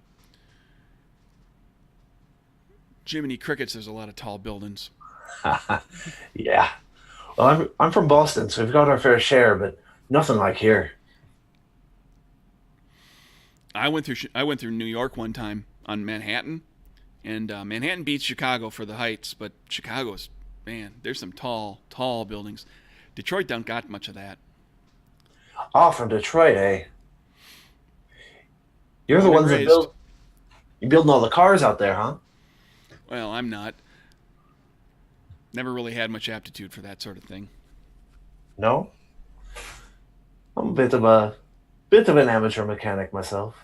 Jiminy Crickets, there's a lot of tall buildings. Yeah. Well, I'm from Boston, so we've got our fair share, but nothing like here. I went through New York one time on Manhattan, and Manhattan beats Chicago for the heights, but Chicago's, man, there's some tall buildings. Detroit don't got much of that. Oh, from Detroit, eh? You're the ones that you're building all the cars out there, huh? Well, I'm not. Never really had much aptitude for that sort of thing. No? I'm a bit of an amateur mechanic myself.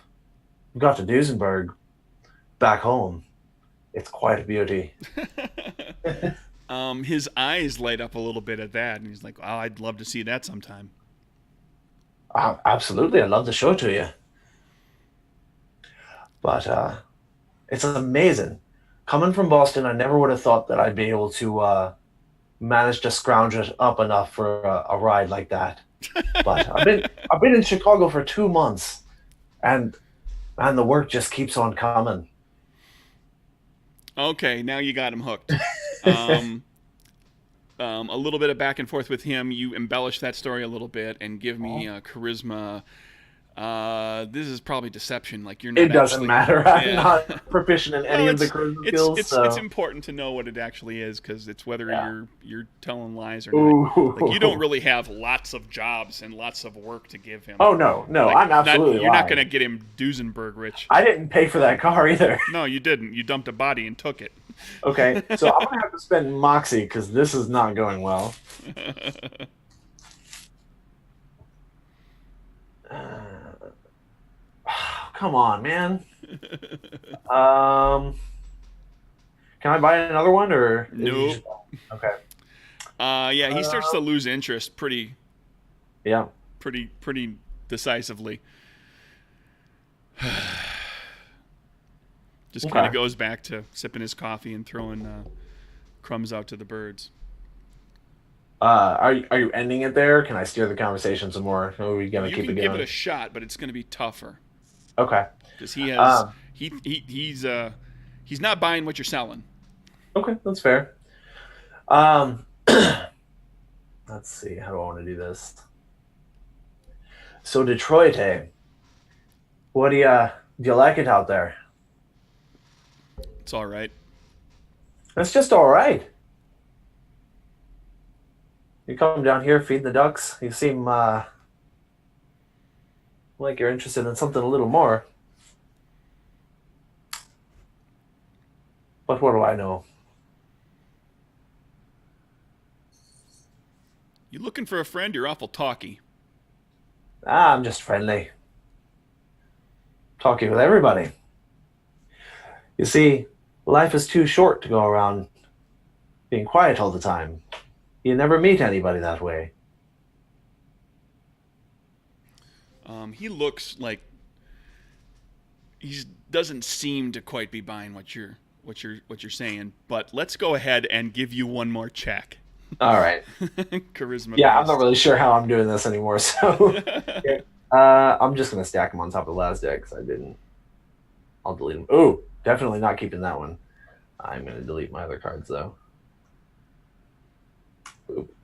Got to Duesenberg back home. It's quite a beauty. His eyes light up a little bit at that, and he's like, "Oh, I'd love to see that sometime." Absolutely, I'd love to show it to you. But it's amazing. Coming from Boston, I never would have thought that I'd be able to manage to scrounge it up enough for a ride like that. But I've been in Chicago for 2 months, and man, the work just keeps on coming. Okay, now you got him hooked. Um, a little bit of back and forth with him. You embellish that story a little bit and give me charisma. This is probably deception. Like you're It not doesn't actually. matter. I'm Yeah. not proficient in any Well, of the it's charisma it's skills. it's So. it's important to know what it actually is because it's whether Yeah. you're telling lies or not. Ooh. Like you don't really have lots of jobs and lots of work to give him. Oh no, no, Like, I'm absolutely You're not lying. gonna get him Duesenberg rich. I didn't pay for that car either. No, you didn't. You dumped a body and took it. Okay, so I'm gonna have to spend Moxie because this is not going well. Come on, man. Can I buy another one or? is he Nope. just- Okay. Yeah, he starts to lose interest pretty Yeah. decisively. Just Okay. kind of goes back to sipping his coffee and throwing crumbs out to the birds. Are you ending it there? Can I steer the conversation some more? Or are we gonna You keep can it give going? it a shot, but it's going to be tougher Okay. because he has Um, he's not buying what you're selling. Okay, that's fair. Um, let's see. How do I want to do this? So Detroit, hey, what do you like it out there? It's all right. It's just all right. You come down here, feed the ducks. You seem like you're interested in something a little more. But what do I know? You looking for a friend? You're awful talky. I'm just friendly. Talking with everybody. You see, life is too short to go around being quiet all the time. You never meet anybody that way. He looks like he doesn't seem to quite be buying what you're saying. But let's go ahead and give you one more check. All right. Charisma. Yeah, I'm based. not really sure how I'm doing this anymore. So I'm just gonna stack them on top of the last deck because I didn't. I'll delete them. Oh, definitely not keeping that one. I'm gonna delete my other cards though. Oop.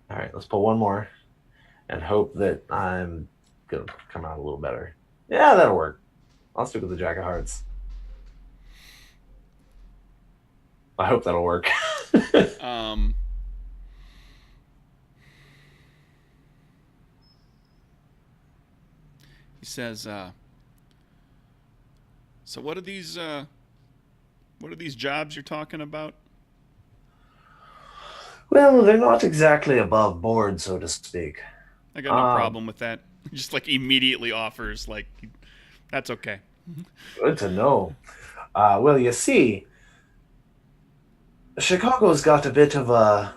All right, let's pull one more and hope that I'm gonna come out a little better. Yeah, that'll work. I'll stick with the Jack of Hearts. I hope that'll work. He says, "So what are these jobs you're talking about?" Well, they're not exactly above board, so to speak. I got no problem with that. Just like immediately offers, like that's okay. Good to know. Well, you see, Chicago's got a bit of a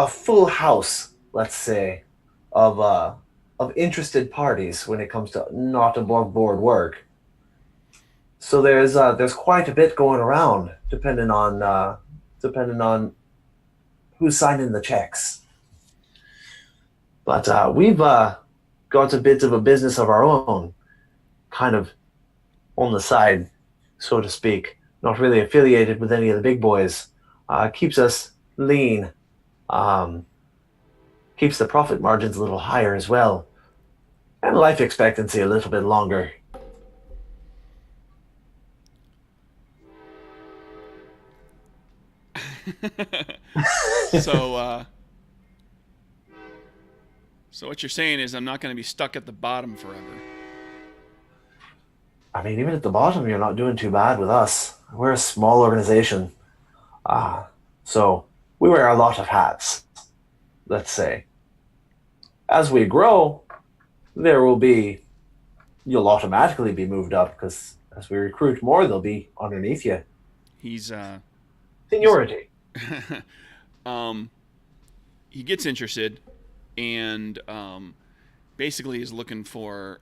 full house, let's say, of interested parties when it comes to not above board work. So there's quite a bit going around, depending on who's signing the checks. But we've got a bit of a business of our own, kind of on the side, so to speak. Not really affiliated with any of the big boys. Keeps us lean. Keeps the profit margins a little higher as well. And life expectancy a little bit longer. So, so what you're saying is I'm not going to be stuck at the bottom forever. I mean, even at the bottom, you're not doing too bad with us. We're a small organization. So we wear a lot of hats, let's say. As we grow, you'll automatically be moved up because as we recruit more, they'll be underneath you. He's Seniority. he gets interested. and basically is looking for.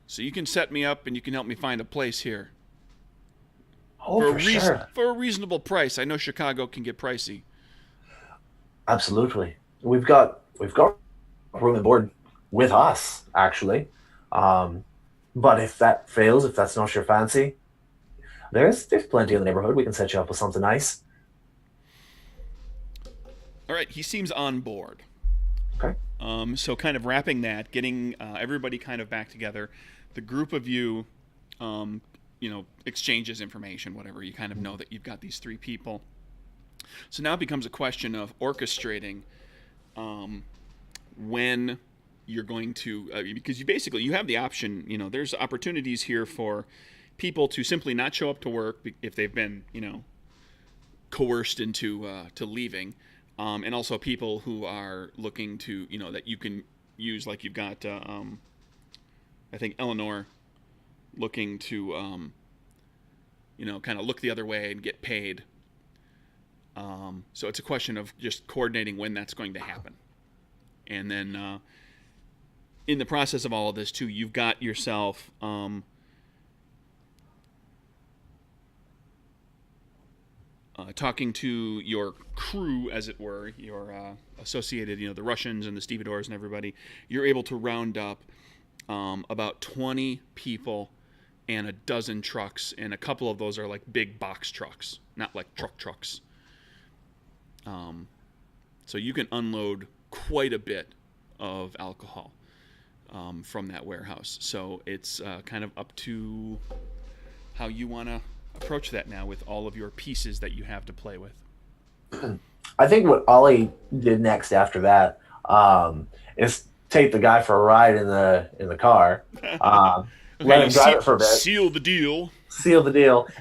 So you can set me up and you can help me find a place here Oh, for sure. for a reasonable price. I know Chicago can get pricey. Absolutely. We've got room and board with us, actually. But if that fails, if that's not your fancy, there's plenty in the neighborhood. We can set you up with something nice. All right, he seems on board. Okay. So kind of wrapping that, getting everybody kind of back together. The group of you, exchanges information, whatever. You kind of know that you've got these 3 people. So now it becomes a question of orchestrating when you're going to, because you have the option, there's opportunities here for people to simply not show up to work if they've been, coerced into to leaving. And also people who are looking to, that you can use, like you've got, I think Eleanor looking to, kind of look the other way and get paid. So it's a question of just coordinating when that's going to happen. And then in the process of all of this, too, you've got yourself talking to your crew, as it were, your associated, the Russians and the stevedores and everybody. You're able to round up about 20 people and a dozen trucks, and a couple of those are like big box trucks, not like trucks. So you can unload quite a bit of alcohol from that warehouse. So it's kind of up to how you want to approach that now with all of your pieces that you have to play with. I think what Ollie did next after that is take the guy for a ride in the car. Let him drive it for a bit. Seal the deal.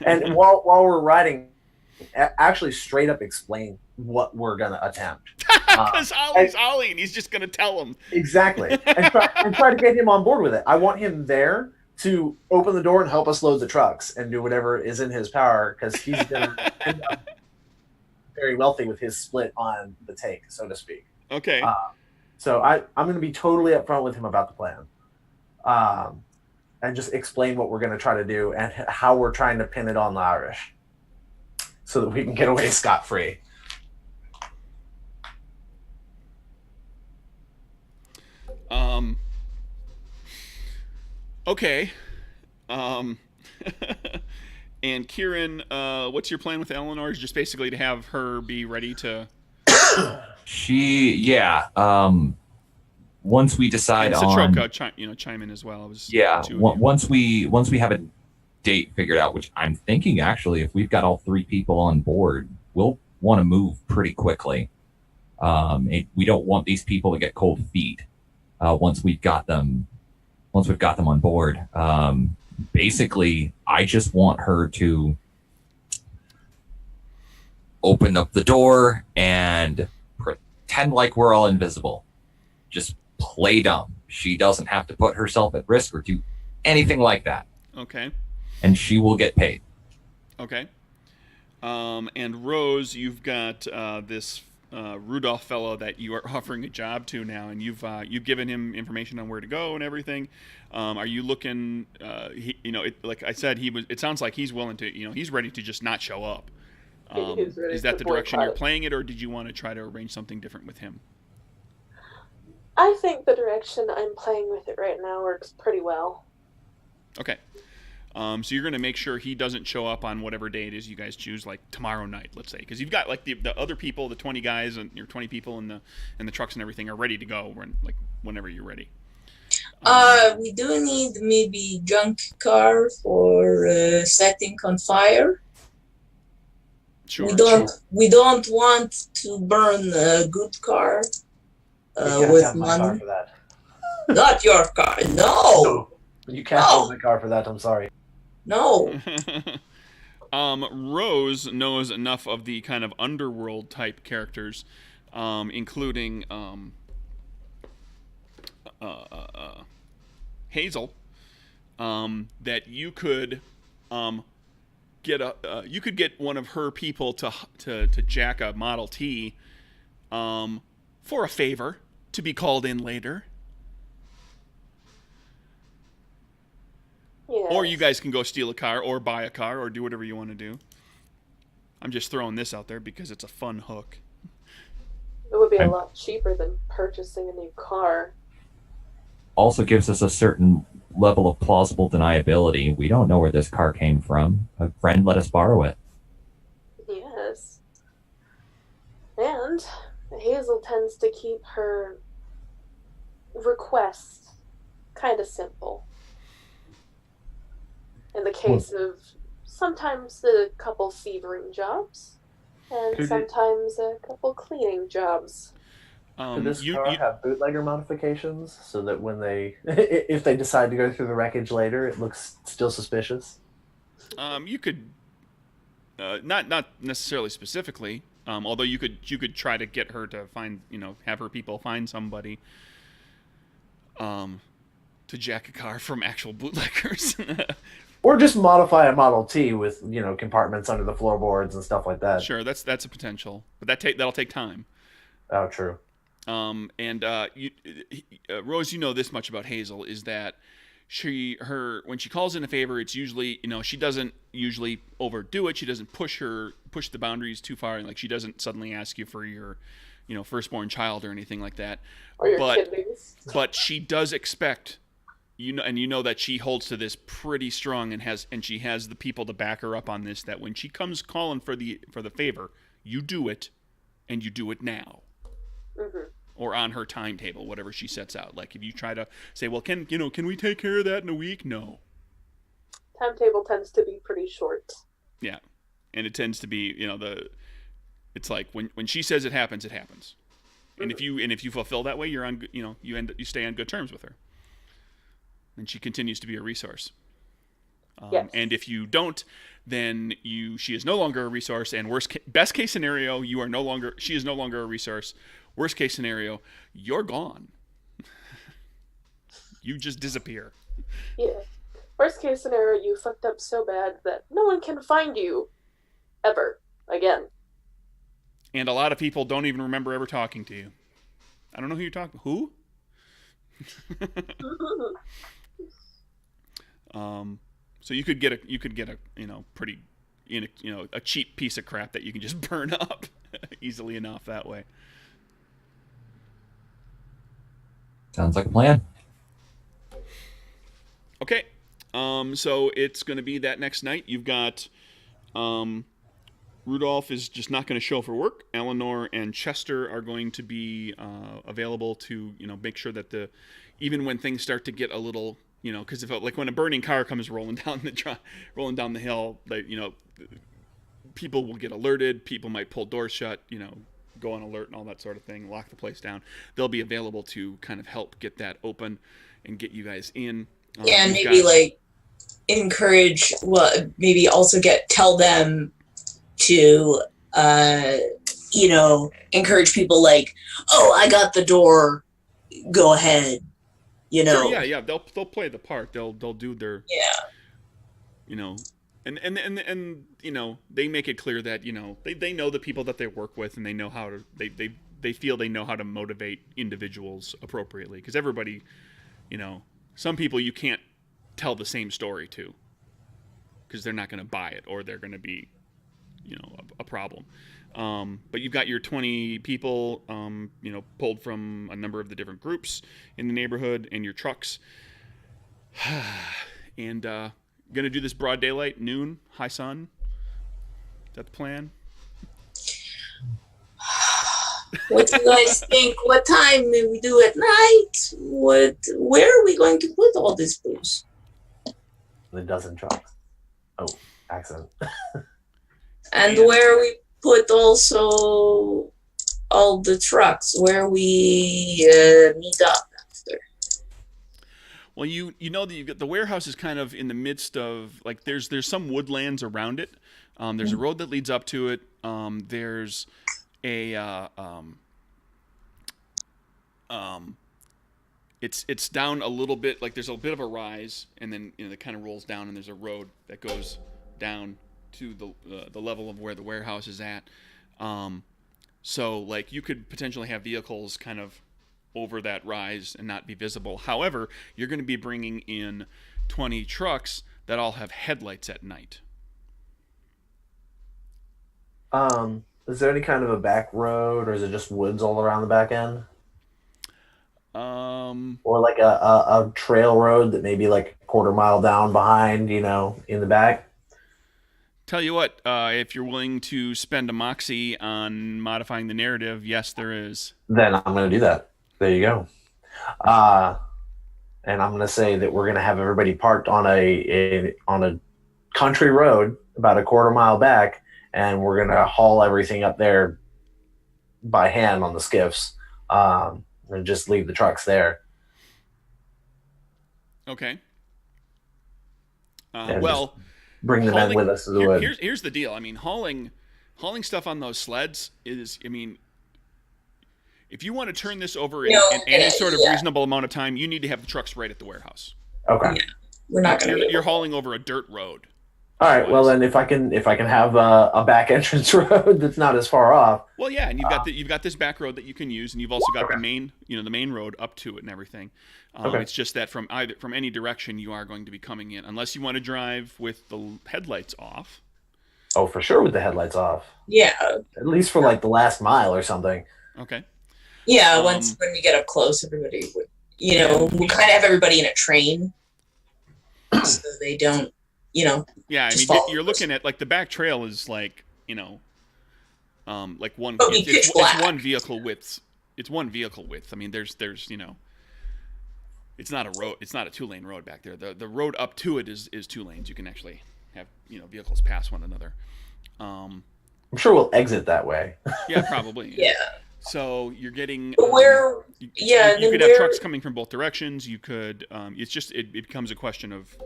And while we're riding, actually straight up explain what we're going to attempt. Because Ollie's Ollie, and he's just going to tell him. Exactly. And try to get him on board with it. I want him there to open the door and help us load the trucks and do whatever is in his power, because he's going to end up very wealthy with his split on the take, so to speak. Okay. So I'm going to be totally upfront with him about the plan. And just explain what we're going to try to do and how we're trying to pin it on the Irish so that we can get away scot-free. Okay. And Kieran, what's your plan with Eleanor? Is just basically to have her be ready to... Once we decide and on... Satroka, chime in as well. Once we have a date figured out, which I'm thinking actually, if we've got all 3 people on board, we'll want to move pretty quickly. We don't want these people to get cold feet once we've got them on board. Basically, I just want her to open up the door and pretend like we're all invisible. Just play dumb. She doesn't have to put herself at risk or do anything like that. Okay. And she will get paid. Okay. And Rose, you've got this Rudolph fellow that you are offering a job to now, and you've given him information on where to go and everything. Are you looking? Like I said, it sounds like he's willing to. He's ready to just not show up. Is that the direction you're playing it, or did you want to try to arrange something different with him? I think the direction I'm playing with it right now works pretty well. Okay. So you're going to make sure he doesn't show up on whatever day it is you guys choose, like tomorrow night, let's say, because you've got like the other people, the 20 guys and your 20 people and the trucks and everything are ready to go whenever you're ready. We do need maybe junk car for setting on fire. Sure. We don't want to burn a good car with money. For that. Not your car. No. You can't hold my car for that. I'm sorry. No. Rose knows enough of the kind of underworld type characters, including Hazel, that you could get one of her people to jack a Model T for a favor to be called in later. Yes. Or you guys can go steal a car or buy a car or do whatever you want to do. I'm just throwing this out there because it's a fun hook. It would be a lot cheaper than purchasing a new car. Also gives us a certain level of plausible deniability. We don't know where this car came from. A friend let us borrow it. Yes. And Hazel tends to keep her requests kind of simple. In the case of sometimes a couple thieving jobs, and sometimes a couple cleaning jobs. Could this car have bootlegger modifications so that when they, if they decide to go through the wreckage later, it looks still suspicious? You could, not necessarily specifically, although you could try to get her to find, have her people find somebody, to jack a car from actual bootleggers. Or just modify a Model T with, compartments under the floorboards and stuff like that. Sure, that's a potential, but that'll take time. Oh, true. Rose, you know this much about Hazel is that when she calls in a favor, it's usually, she doesn't usually overdo it. She doesn't push the boundaries too far, and she doesn't suddenly ask you for your, firstborn child or anything like that. Or your kidneys. But she does expect. That she holds to this pretty strong and she has the people to back her up on this, that when she comes calling for the favor, you do it, and you do it now. Mm-hmm. Or on her timetable, whatever she sets out. Like if you try to say, well, can we take care of that in a week? No. Timetable tends to be pretty short. Yeah. And it tends to be, it's like when she says it happens, it happens. And if you fulfill that way, you're on, you stay on good terms with her. And she continues to be a resource. Yes. And if you don't, then she is no longer a resource. And best case scenario, she is no longer a resource. Worst case scenario, you're gone. You just disappear. Yeah. Worst case scenario, you fucked up so bad that no one can find you ever again. And a lot of people don't even remember ever talking to you. I don't know who you're talking. Who? So you could get a pretty a cheap piece of crap that you can just burn up easily enough that way. Sounds like a plan. Okay. So it's going to be that next night. You've got Rudolph is just not going to show for work. Eleanor and Chester are going to be available to make sure that even when things start to get a little because if when a burning car comes rolling down the hill, people will get alerted. People might pull doors shut. Go on alert and all that sort of thing. Lock the place down. They'll be available to kind of help get that open and get you guys in. And maybe encourage. Well, maybe also tell them to encourage people oh, I got the door. Go ahead. Sure, yeah. They'll play the part. They'll do their and they make it clear that they know the people that they work with, and they know how to they feel they know how to motivate individuals appropriately, because everybody some people you can't tell the same story to because they're not going to buy it, or they're going to be a problem. But you've got your 20 people, pulled from a number of the different groups in the neighborhood, and your trucks. And going to do this broad daylight, noon, high sun. Is that the plan? What do you guys think? What time do we do at night? Where are we going to put all this booze? The dozen trucks. Oh, accent. And where we put also all the trucks, where we meet up after. Well, you know that you've got the warehouse is kind of in the midst of there's some woodlands around it. There's a road that leads up to it. There's a it's down a little bit, there's a bit of a rise, and then it kind of rolls down, and there's a road that goes down to the level of where the warehouse is at. So, like, you could potentially have vehicles kind of over that rise and not be visible. However, you're going to be bringing in 20 trucks that all have headlights at night. Is there any kind of a back road, or is it just woods all around the back end? Um, Or like a trail road that maybe like a quarter mile down behind, in the back? Tell you what, if you're willing to spend a moxie on modifying the narrative, yes, there is. Then I'm going to do that. There you go. Uh, and I'm going to say that we're going to have everybody parked on a country road about a quarter mile back, and we're going to haul everything up there by hand on the skiffs, and just leave the trucks there. Okay. And Well, just bring the men with us to the wood. here's the deal. I mean, hauling stuff on those sleds is, I mean, if you want to turn this over in any sort of reasonable amount of time, you need to have the trucks right at the warehouse. Okay. Yeah, we're not going to. You're hauling over a dirt road. All right. Well, then if I can have a back entrance road that's not as far off. Well, yeah, and you've got this back road that you can use, and you've also got the main road up to it and everything. It's just that from any direction you are going to be coming in, unless you want to drive with the headlights off. Oh, for sure, with the headlights off. Yeah. At least for like the last mile or something. Okay. Yeah. When we get up close, everybody would. We kind of have everybody in a train, so they don't. Yeah, I mean, you're looking at like the back trail is like like one. It's one vehicle width. It's one vehicle width. I mean, there's it's not a road. It's not a 2-lane road back there. The road up to it is 2 lanes. You can actually have vehicles pass one another. I'm sure we'll exit that way. Yeah, probably. Yeah. So you're getting. You could have trucks coming from both directions. You could. It's just it becomes a question of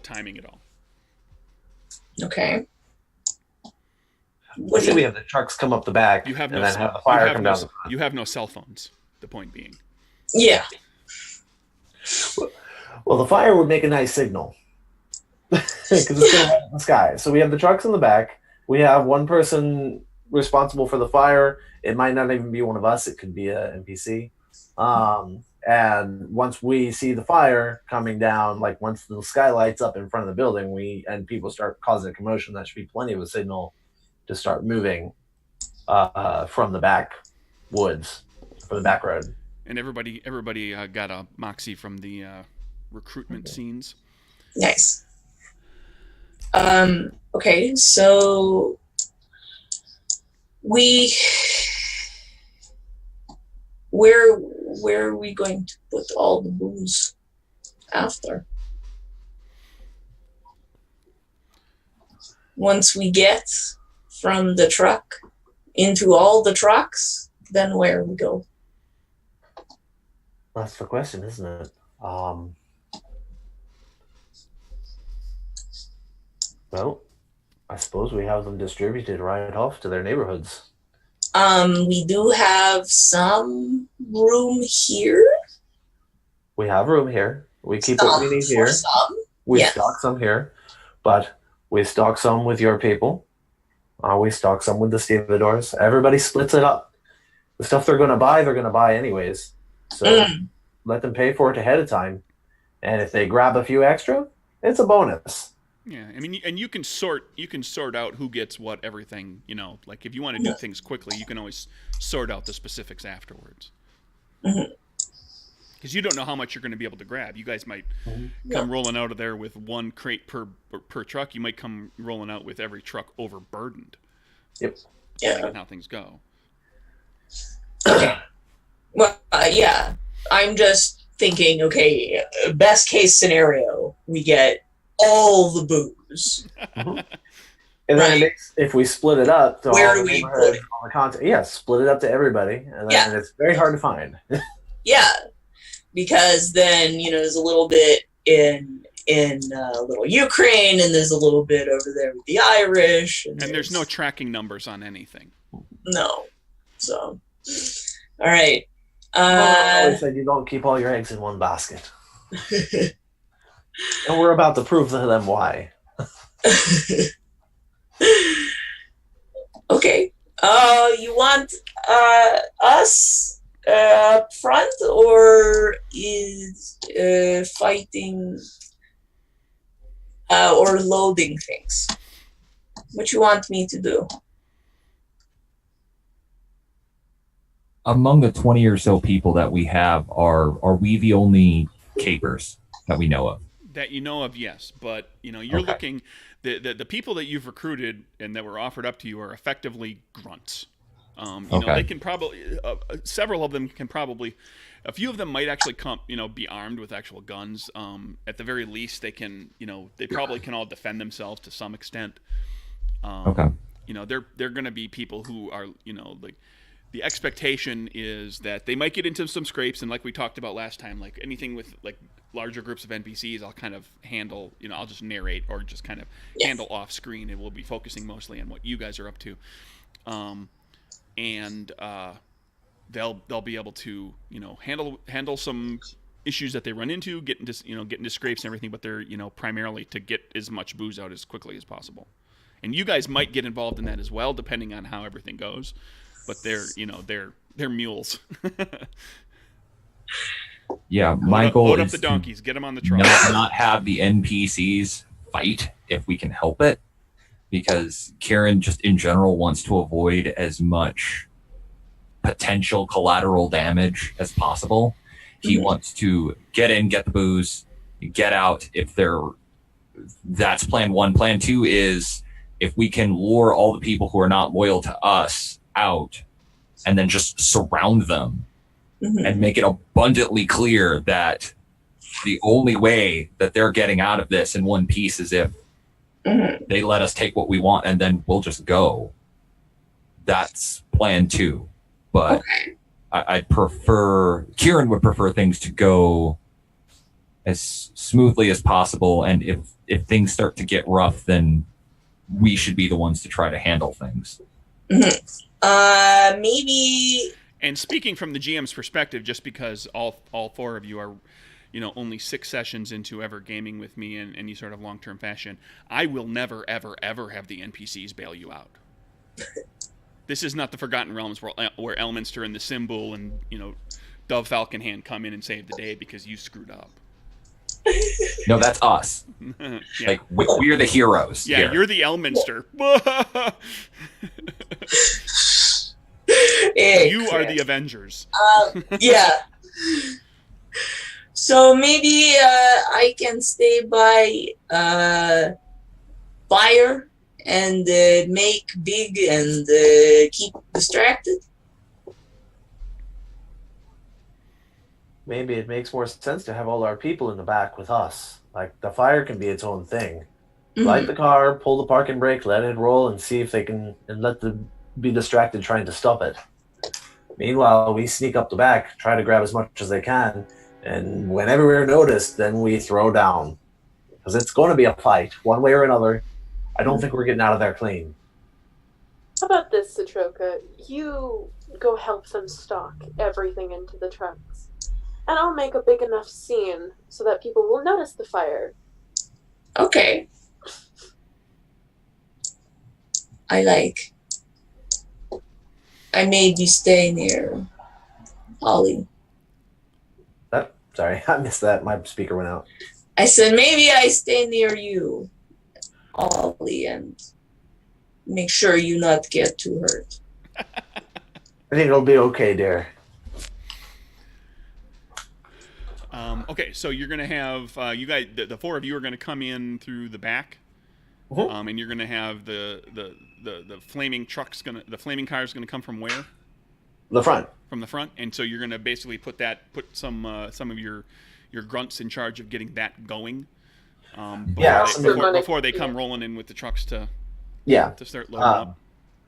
timing it all. Okay. Let's say we have the trucks come up the back, then have the fire come down the front. You have no cell phones. The point being. Yeah. Well, the fire would make a nice signal because it's going to light in the sky. So we have the trucks in the back. We have one person responsible for the fire. It might not even be one of us. It could be an NPC. And once we see the fire coming down, like once the sky lights up in front of the building, and people start causing a commotion, that should be plenty of a signal to start moving from the back woods, from the back road. And everybody got a moxie from the recruitment scenes. Nice. Okay, so where are we going to put all the booze after? Once we get from the truck into all the trucks, then where we go? That's the question, isn't it? Well, I suppose we have them distributed right off to their neighborhoods. We do have some room here. We have room here. We keep what we need here. We stock some here, but we stock some with your people. We stock some with the stevedores. Everybody splits it up. The stuff they're going to buy anyways. So let them pay for it ahead of time. And if they grab a few extra, it's a bonus. Yeah, I mean, and you can sort out who gets what, everything. Like if you want to do things quickly, you can always sort out the specifics afterwards. Because you don't know how much you're going to be able to grab. You guys might come rolling out of there with one crate per truck. You might come rolling out with every truck overburdened. Yep. Depending on how things go. Okay. Well, yeah. I'm just thinking, okay, best case scenario, we get all the booze. And then if we split it up to where all do the we put it? all the content, split it up to everybody, and then it's very hard to find. Yeah, because then there's a little bit in little Ukraine, and there's a little bit over there with the Irish, and there's no tracking numbers on anything. No, so all right. I always said you don't keep all your eggs in one basket. And we're about to prove to them why. Okay. You want us up front, or is fighting or loading things? What you want me to do? Among the 20 or so people that we have, are we the only capers that we know of? That you know of, yes. But you're Okay. looking. The people that you've recruited and that were offered up to you are effectively grunts. Okay. They can probably several of them can probably. A few of them might actually come, be armed with actual guns. At the very least, they can, they probably can all defend themselves to some extent. Okay. They're going to be people who are, like, the expectation is that they might get into some scrapes, and like we talked about last time, like anything with like larger groups of NPCs, I'll kind of handle, I'll just narrate or just kind of handle off screen, and we'll be focusing mostly on what you guys are up to. And they'll be able to handle some issues that they run into, get into scrapes and everything, but they're primarily to get as much booze out as quickly as possible. And you guys might get involved in that as well, depending on how everything goes. But they're mules. Yeah, my goal load up is the to donkeys, get them on the truck. not have the NPCs fight if we can help it, because Kieran just in general wants to avoid as much potential collateral damage as possible. He wants to get in, get the booze, get out. That's plan one. Plan two is if we can lure all the people who are not loyal to us out and then just surround them and make it abundantly clear that the only way that they're getting out of this in one piece is if they let us take what we want and then we'll just go. That's plan two. But I'd prefer, Kieran would prefer things to go as smoothly as possible. And if things start to get rough, then we should be the ones to try to handle things. Maybe. And speaking from the GM's perspective, just because all four of you are, only 6 sessions into ever gaming with me in any sort of long-term fashion, I will never, ever, ever have the NPCs bail you out. This is not the Forgotten Realms where Elminster and the Symbol and, Dove Falconhand come in and save the day because you screwed up. No, that's us. Yeah. Like we're the heroes. Yeah, here. you're the Elminster. You are the Avengers. Yeah. So maybe I can stay by fire and make big and keep distracted. Maybe it makes more sense to have all our people in the back with us. Like, the fire can be its own thing. Light the car, pull the parking brake, let it roll, and see if they can, and let them be distracted trying to stop it. Meanwhile, we sneak up the back, try to grab as much as they can, and whenever we're noticed, then we throw down. Because it's going to be a fight, one way or another. I don't think we're getting out of there clean. How about this, Satroka? You go help them stock everything into the trucks. And I'll make a big enough scene so that people will notice the fire. Okay. I maybe stay near Holly. Sorry, I missed that. My speaker went out. I said maybe I stay near you, Holly, and make sure you not get too hurt. I think it'll be okay, dear. Okay, so you're gonna have you guys, the four of you are gonna come in through the back, and you're gonna have the flaming trucks the flaming cars gonna come from where? The front. From the front, and so you're gonna basically put some of your grunts in charge of getting that going. Before they come rolling in with the trucks to start loading up.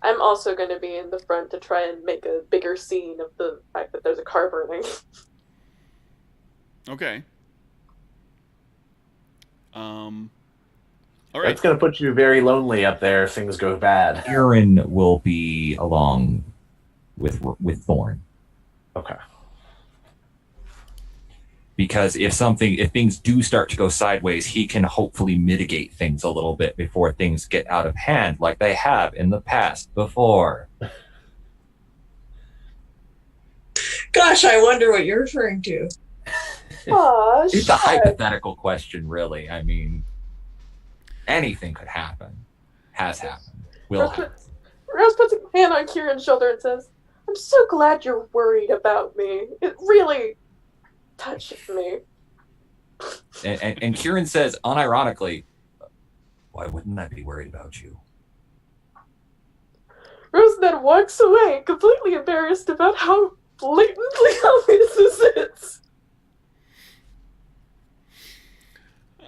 I'm also going to be in the front to try and make a bigger scene of the fact that there's a car burning. Okay. All right. That's going to put you very lonely up there if things go bad. Aaron will be along with Thorn. Okay. Because if things do start to go sideways, he can hopefully mitigate things a little bit before things get out of hand, like they have in the past before. Gosh, I wonder what you're referring to. Aw, It's a shut. hypothetical question, really. I mean, anything could happen. Has happened. Will Rose happen. puts a hand on Kieran's shoulder and says, I'm so glad you're worried about me. It really touches me. And Kieran says, unironically, why wouldn't I be worried about you? Rose then walks away, completely embarrassed about how blatantly obvious this is.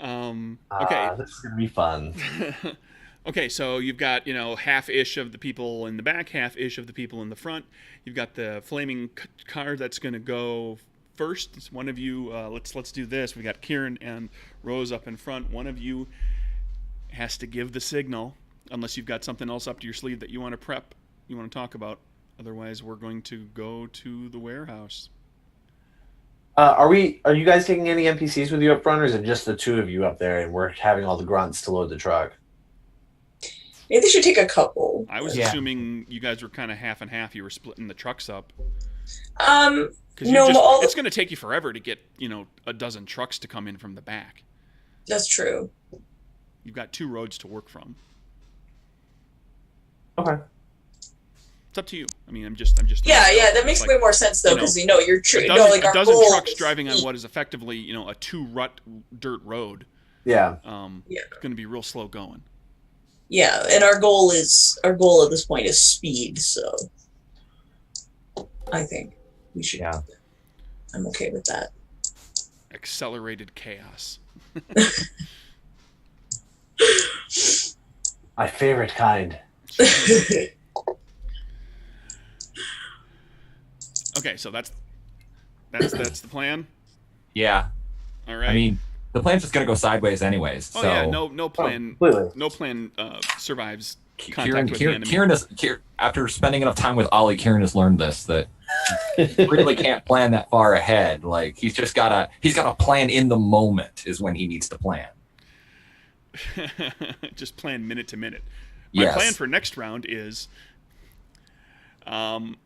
Okay. This is gonna be fun. Okay, so you've got, half-ish of the people in the back, half-ish of the people in the front. You've got the flaming car that's going to go first. It's one of you, let's do this. We got Kieran and Rose up in front. One of you has to give the signal, unless you've got something else up to your sleeve that you want to prep, you want to talk about. Otherwise, we're going to go to the warehouse. Are you guys taking any NPCs with you up front, or is it just the two of you up there and we're having all the grunts to load the truck? Maybe they should take a couple. I was assuming you guys were kind of half and half. You were splitting the trucks up. No, it's going to take you forever to get, a dozen trucks to come in from the back. That's true. You've got 2 roads to work from. Okay. It's up to you. I mean, I'm just. Yeah, that makes way more sense though, because you're true. A dozen trucks driving on what is effectively, a 2-rut dirt road. Yeah. It's going to be real slow going. Yeah, and our goal at this point is speed, so I think we should. Yeah. I'm okay with that. Accelerated chaos. My favorite kind. Okay, so that's the plan. Yeah. All right. I mean, the plan's just gonna go sideways anyways. Oh so yeah, no plan. Completely. No plan survives contact with the enemy. Kieran after spending enough time with Ollie, Kieran has learned this, that he really can't plan that far ahead. Like he's got a plan in the moment is when he needs to plan. Just plan minute to minute. My plan for next round is, Kieran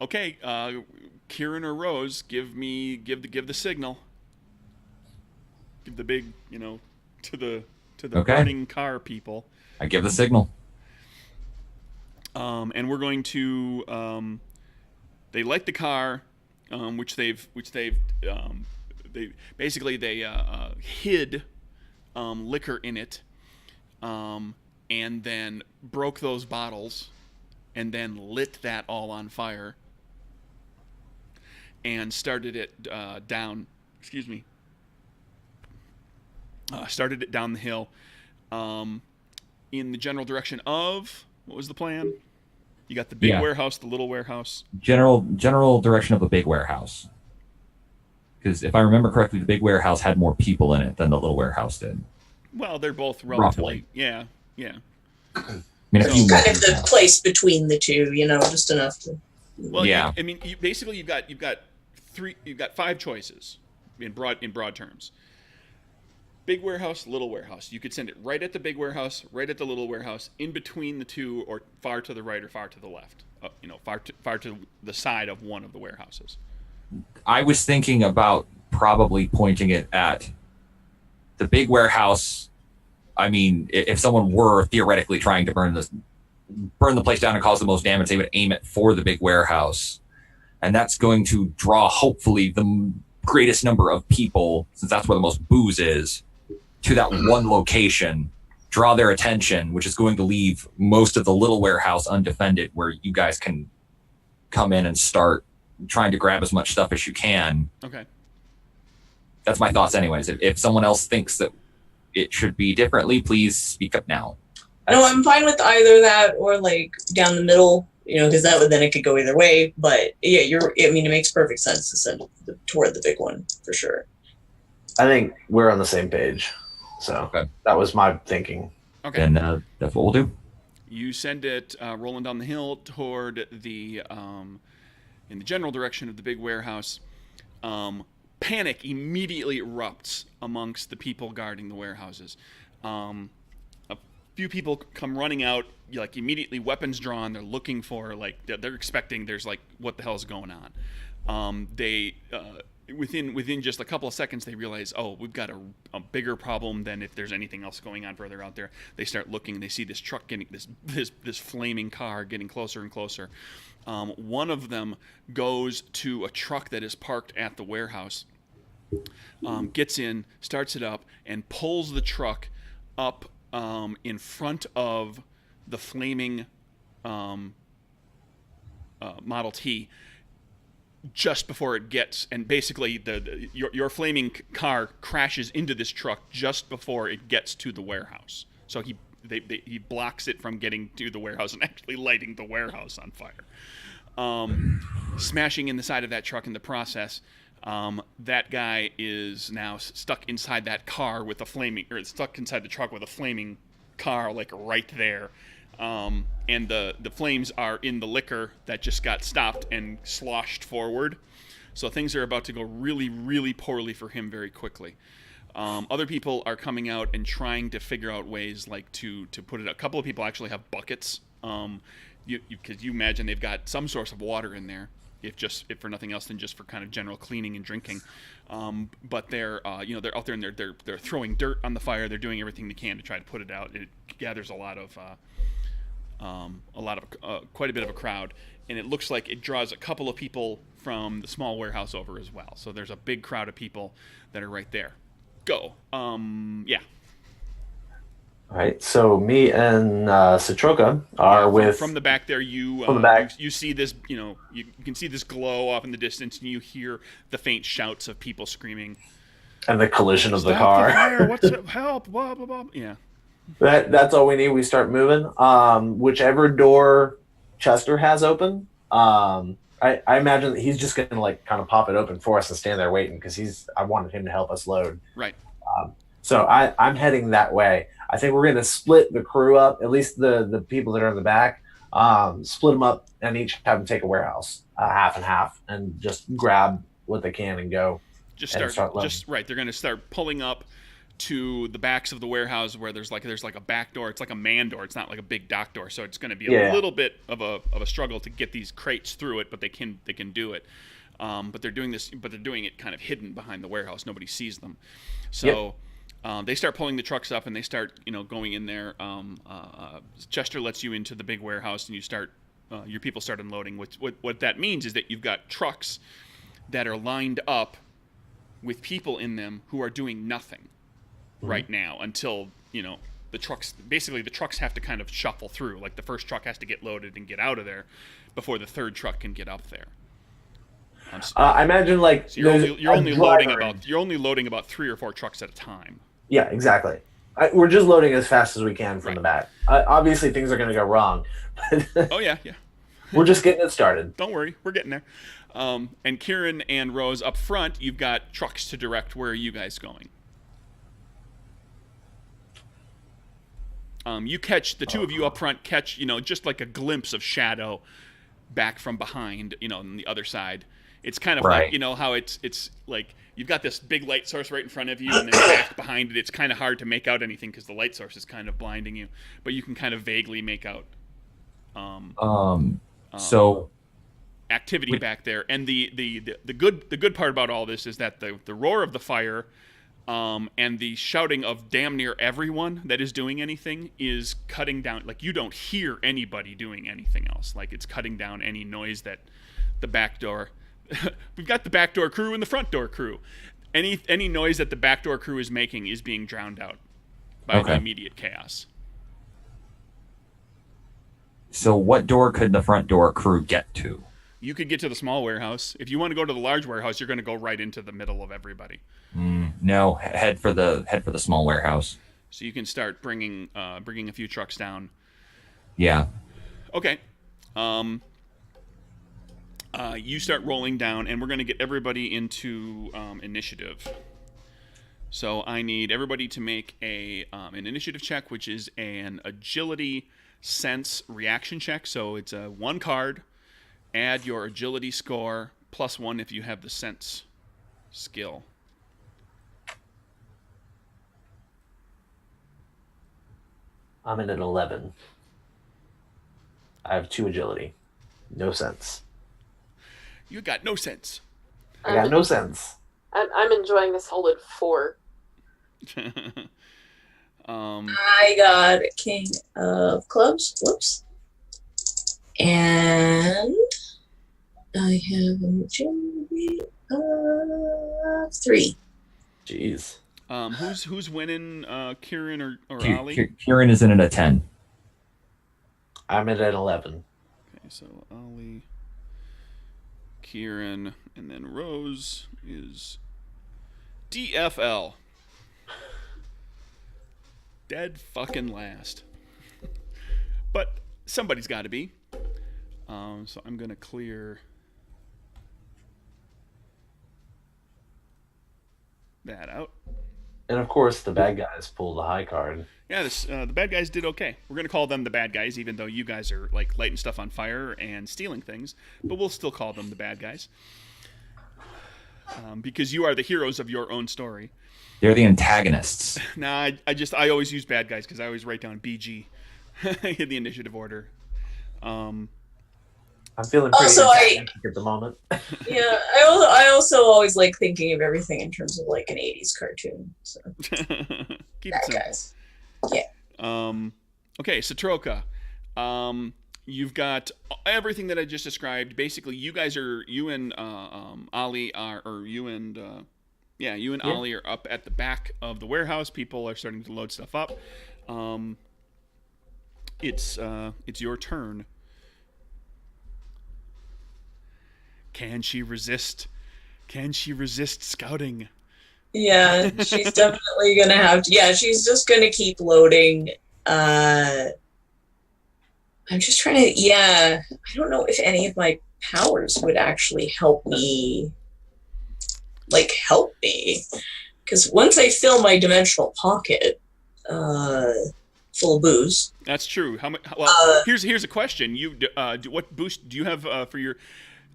or Rose, give the signal. Give the big, to the burning car people. I give the signal. And we're going to. They light the car, which they've hid liquor in it, and then broke those bottles, and then lit that all on fire, and started it down. Excuse me. Started it down the hill, in the general direction of, what was the plan? You got the big warehouse, the little warehouse. General direction of the big warehouse. Because if I remember correctly, the big warehouse had more people in it than the little warehouse did. Well, they're both relatively, Roughly. Yeah. I mean, Kind of the place between the two, just enough to. Well, yeah. You've got 5 choices in broad terms. Big warehouse, little warehouse. You could send it right at the big warehouse, right at the little warehouse, in between the two, or far to the right or far to the left. Far to the side of one of the warehouses. I was thinking about probably pointing it at the big warehouse. I mean, if someone were theoretically trying to burn the place down and cause the most damage, they would aim it for the big warehouse. And that's going to draw, hopefully, the greatest number of people, since that's where the most booze is, to that one location, draw their attention, which is going to leave most of the little warehouse undefended, where you guys can come in and start trying to grab as much stuff as you can. Okay. That's my thoughts anyways. If someone else thinks that it should be differently, please speak up now. No, I'm fine with either that or down the middle, because it could go either way. But yeah, it makes perfect sense to send it toward the big one for sure. I think we're on the same page. So That was my thinking. Okay. And that's what we'll do. You send it rolling down the hill toward the in the general direction of the big warehouse. Panic immediately erupts amongst the people guarding the warehouses. A few people come running out, immediately, weapons drawn. They're looking for, they're expecting there's what the hell is going They within just a couple of seconds they realize, oh, we've got a bigger problem than if there's anything else going on further out there. They start looking. They see this truck getting this flaming car getting closer and closer. One of them goes to a truck that is parked at the warehouse, gets in, starts it up, and pulls the truck up in front of the flaming Model T just before it gets, and basically your flaming car crashes into this truck just before it gets to the warehouse. So he blocks it from getting to the warehouse and actually lighting the warehouse on fire. Smashing in the side of that truck in the process. That guy is now stuck inside that car with stuck inside the truck with a flaming car, like right there. And the flames are in the liquor that just got stopped and sloshed forward. So things are about to go really, really poorly for him very quickly. Other people are coming out and trying to figure out ways like to put it. A couple of people actually have buckets. Because you imagine they've got some source of water in there, if for nothing else than just for kind of general cleaning and drinking. But they're they're out there and they're throwing dirt on the fire. They're doing everything they can to try to put it out. It gathers quite a bit of a crowd, and it looks like it draws a couple of people from the small warehouse over as well. So there's a big crowd of people that are right there. Go. Yeah. All right, so me and Citroka are from the back there. You see this, you can see this glow off in the distance, and you hear the faint shouts of people screaming, and the collision of the "Stop car. the fire! What's up? Help! Blah blah blah." Yeah. That's all we need. We start moving. Whichever door Chester has open, I imagine that he's just going to like kind of pop it open for us and stand there waiting because I wanted him to help us load. Right. So I'm heading that way. I think we're going to split the crew up, at least the people that are in the back, split them up and each have them take a warehouse, half and half, and just grab what they can and go. Right. They're going to start pulling up to the backs of the warehouse where there's like a back door. It's like a man door. It's not like a big dock door. So it's going to be a little bit of a struggle to get these crates through it, but they can do it. But they're doing it kind of hidden behind the warehouse. Nobody sees them. So they start pulling the trucks up and they start going in there. Chester lets you into the big warehouse and you start your people start unloading. What that means is that you've got trucks that are lined up with people in them who are doing nothing right now until the trucks have to kind of shuffle through. Like the first truck has to get loaded and get out of there before the third truck can get up there. I imagine like so you're only loading about 3 or 4 trucks at a time. Yeah, exactly. We're just loading as fast as we can from the back. Obviously, things are going to go wrong. Oh yeah. We're just getting it started. Don't worry, we're getting there. And Kieran and Rose up front, you've got trucks to direct. Where are you guys going? You catch the two of you up front catch just like a glimpse of shadow back from behind on the other side. It's kind of like how it's like you've got this big light source right in front of you and then back behind it. It's kind of hard to make out anything because the light source is kind of blinding you, but you can kind of vaguely make out activity back there. And the good part about all this is that the roar of the fire and the shouting of damn near everyone that is doing anything is cutting down. Like you don't hear anybody doing anything else. Like it's cutting down any noise that the back door. We've got the back door crew and the front door crew. Any noise that the back door crew is making is being drowned out by the immediate chaos. So what door could the front door crew get to? You could get to the small warehouse. If you want to go to the large warehouse, you're going to go right into the middle of everybody. No, head for the small warehouse. So you can start bringing a few trucks down. Yeah. Okay. You start rolling down, and we're going to get everybody into initiative. So I need everybody to make an initiative check, which is an agility sense reaction check. So it's a 1 card. Add your agility score +1 if you have the sense skill. I'm in an 11. I have 2 agility. No sense. You got no sense. I got no sense. I'm enjoying a solid 4. I got a king of clubs. Whoops. And I have a majority of 3. Jeez. Who's winning, Kieran or Ali? Kieran is in at a 10. I'm at an 11. Okay, so Ali, Kieran, and then Rose is DFL. Dead fucking last. But somebody's got to be. So I'm going to clear that out. And of course, the bad guys pulled the high card. Yeah, the bad guys did okay. We're going to call them the bad guys, even though you guys are like lighting stuff on fire and stealing things. But we'll still call them the bad guys. Because you are the heroes of your own story. They're the antagonists. Nah, I always use bad guys because I always write down BG in the initiative order. I'm feeling pretty antagonistic at the moment. Yeah, I also always like thinking of everything in terms of like an 80s cartoon. So. Keep it simple. Guys. Yeah. Okay, Satroka. You've got everything that I just described. Basically, you and Ali are, or you and Ali are up at the back of the warehouse. People are starting to load stuff up. It's your turn. Can she resist? Can she resist scouting? Yeah, she's definitely gonna have to. Yeah, she's just gonna keep loading. I'm just trying to. Yeah, I don't know if any of my powers would actually help me. Because once I fill my dimensional pocket full of booze. That's true. How much? Well, here's a question. What boost do you have for your?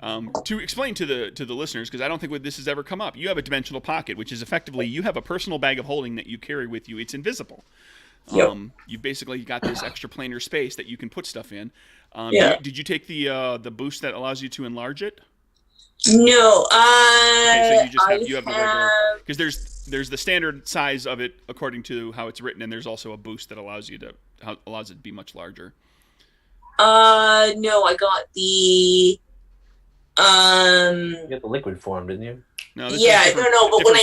To explain to the listeners, because I don't think this has ever come up, you have a dimensional pocket, which is effectively you have a personal bag of holding that you carry with you. It's invisible. Yep. You basically got this extra planar space that you can put stuff in. Yeah. Did you take the boost that allows you to enlarge it? No. Okay, so you have the regular, because there's the standard size of it according to how it's written, and there's also a boost that allows it to be much larger. No, I got the. You got the liquid form, didn't you? No, but when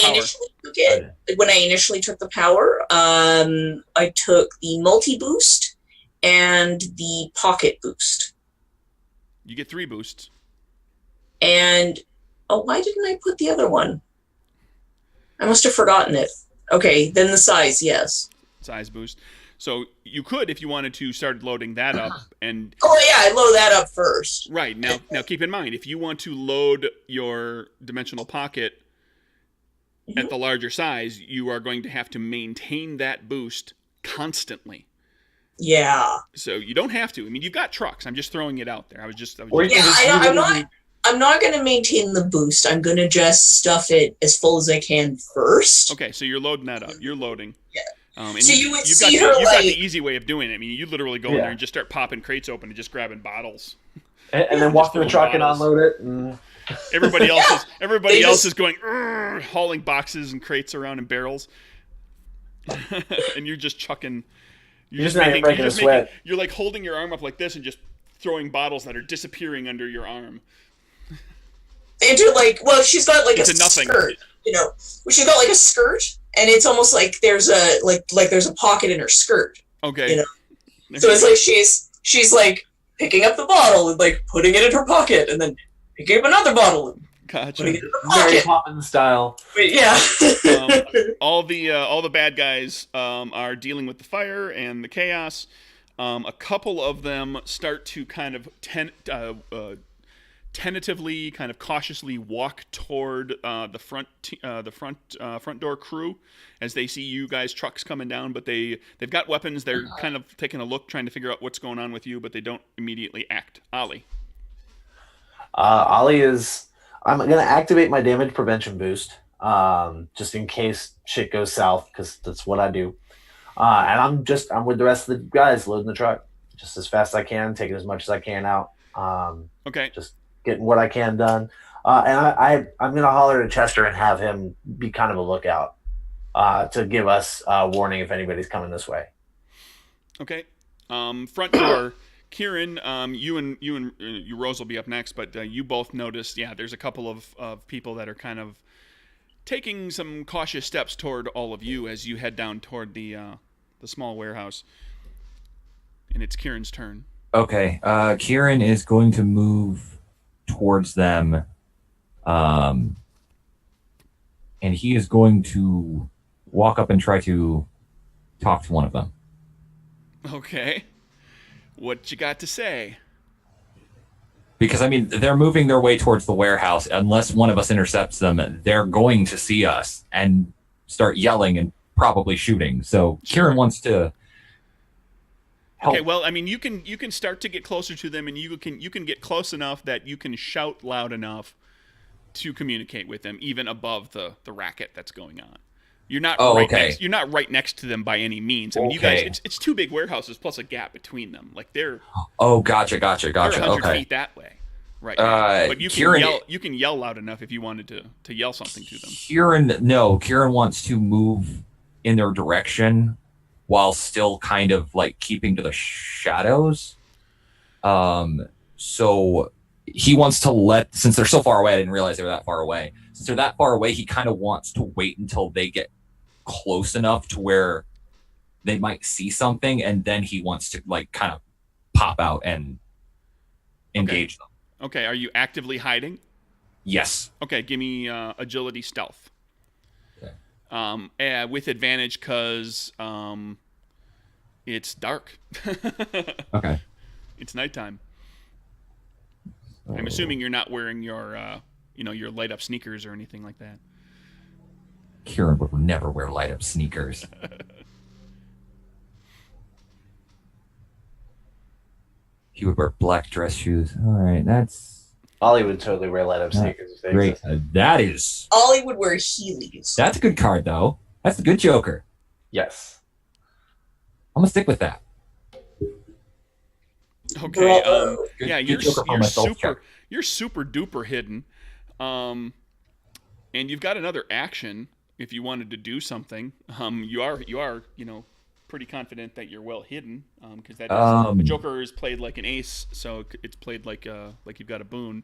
I initially took the power, I took the multi boost and the pocket boost. You get 3 boosts. And why didn't I put the other one? I must have forgotten it. Okay, then the size, yes. Size boost. So you could, if you wanted to, start loading that up and. Oh yeah, I load that up first. Right now, keep in mind, if you want to load your dimensional pocket at the larger size, you are going to have to maintain that boost constantly. Yeah. So you don't have to. I mean, you've got trucks. I'm just throwing it out there. I'm not going to maintain the boost. I'm going to just stuff it as full as I can first. Okay, so you're loading that up. You're loading. Yeah. And so you've got the easy way of doing it. I mean, you literally go in there and just start popping crates open and just grabbing bottles. And then walk to the truck and unload it. And... Everybody else is going, hauling boxes and crates around in barrels. And you're just chucking. You're like holding your arm up like this and just throwing bottles that are disappearing under your arm. She's got like a skirt, she's got like a skirt, and it's almost like there's a pocket in her skirt. Okay. So it's like she's like picking up the bottle and like putting it in her pocket, and then picking up another bottle and putting it in her pocket. Mary Poppins style. But yeah. All the bad guys are dealing with the fire and the chaos. A couple of them start to kind of tentatively, kind of cautiously walk toward the front door crew as they see you guys' trucks coming down. But they've got weapons. They're kind of taking a look, trying to figure out what's going on with you, but they don't immediately act. Ali. Ali is. I'm gonna activate my damage prevention boost, just in case shit goes south, because that's what I do. And I'm with the rest of the guys loading the truck just as fast as I can, taking as much as I can out. Okay. Just getting what I can done. And I'm going to holler at Chester and have him be kind of a lookout to give us warning if anybody's coming this way. Okay. Front door. Kieran, you and Rose will be up next, but you both noticed, there's a couple of people that are kind of taking some cautious steps toward all of you as you head down toward the small warehouse. And it's Kieran's turn. Okay. Kieran is going to move towards them, and he is going to walk up and try to talk to one of them. Okay. What you got to say? Because, I mean, they're moving their way towards the warehouse. Unless one of us intercepts them, they're going to see us and start yelling and probably shooting. So Kieran wants to help. Okay, well, I mean, you can start to get closer to them, and you can get close enough that you can shout loud enough to communicate with them, even above the racket that's going on. You're not you're not right next to them by any means. I mean, you guys, it's two big warehouses plus a gap between them. Like they're Gotcha. They're 100 feet that way, right? But you can yell loud enough if you wanted to yell something to them. Kieran wants to move in their direction while still kind of like keeping to the shadows. So he wants to since they're so far away, I didn't realize they were that far away. Since they're that far away, he kind of wants to wait until they get close enough to where they might see something, and then he wants to like kind of pop out and engage them. Okay, are you actively hiding? Yes. Okay, give me agility stealth. Okay. With advantage because it's dark. Okay. It's nighttime. I'm assuming you're not wearing your your light up sneakers or anything like that. Kieran would never wear light up sneakers. He would wear black dress shoes. All right, that's Ollie would totally wear light up sneakers. If they great. existed. That is. Ollie would wear Heelys. That's a good card, though. That's a good Joker. Yes. I'm gonna stick with that. Okay. Good You're super duper hidden, and you've got another action if you wanted to do something. You are pretty confident that you're well hidden because the Joker is played like an ace, so it's played like you've got a boon.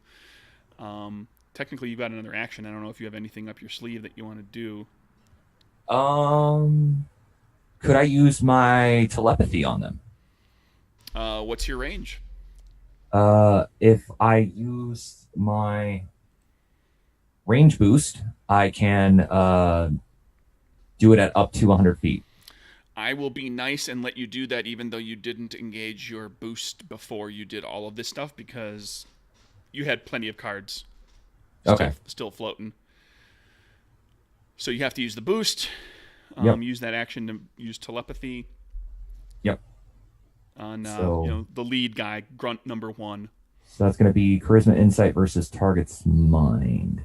Technically, you've got another action. I don't know if you have anything up your sleeve that you want to do. Could I use my telepathy on them? What's your range? If I use my range boost, I can do it at up to 100 feet. I will be nice and let you do that even though you didn't engage your boost before you did all of this stuff because you had plenty of cards still floating. So you have to use the boost, use that action to use telepathy. Yep. On the lead guy, grunt number 1. So that's going to be charisma insight versus target's mind.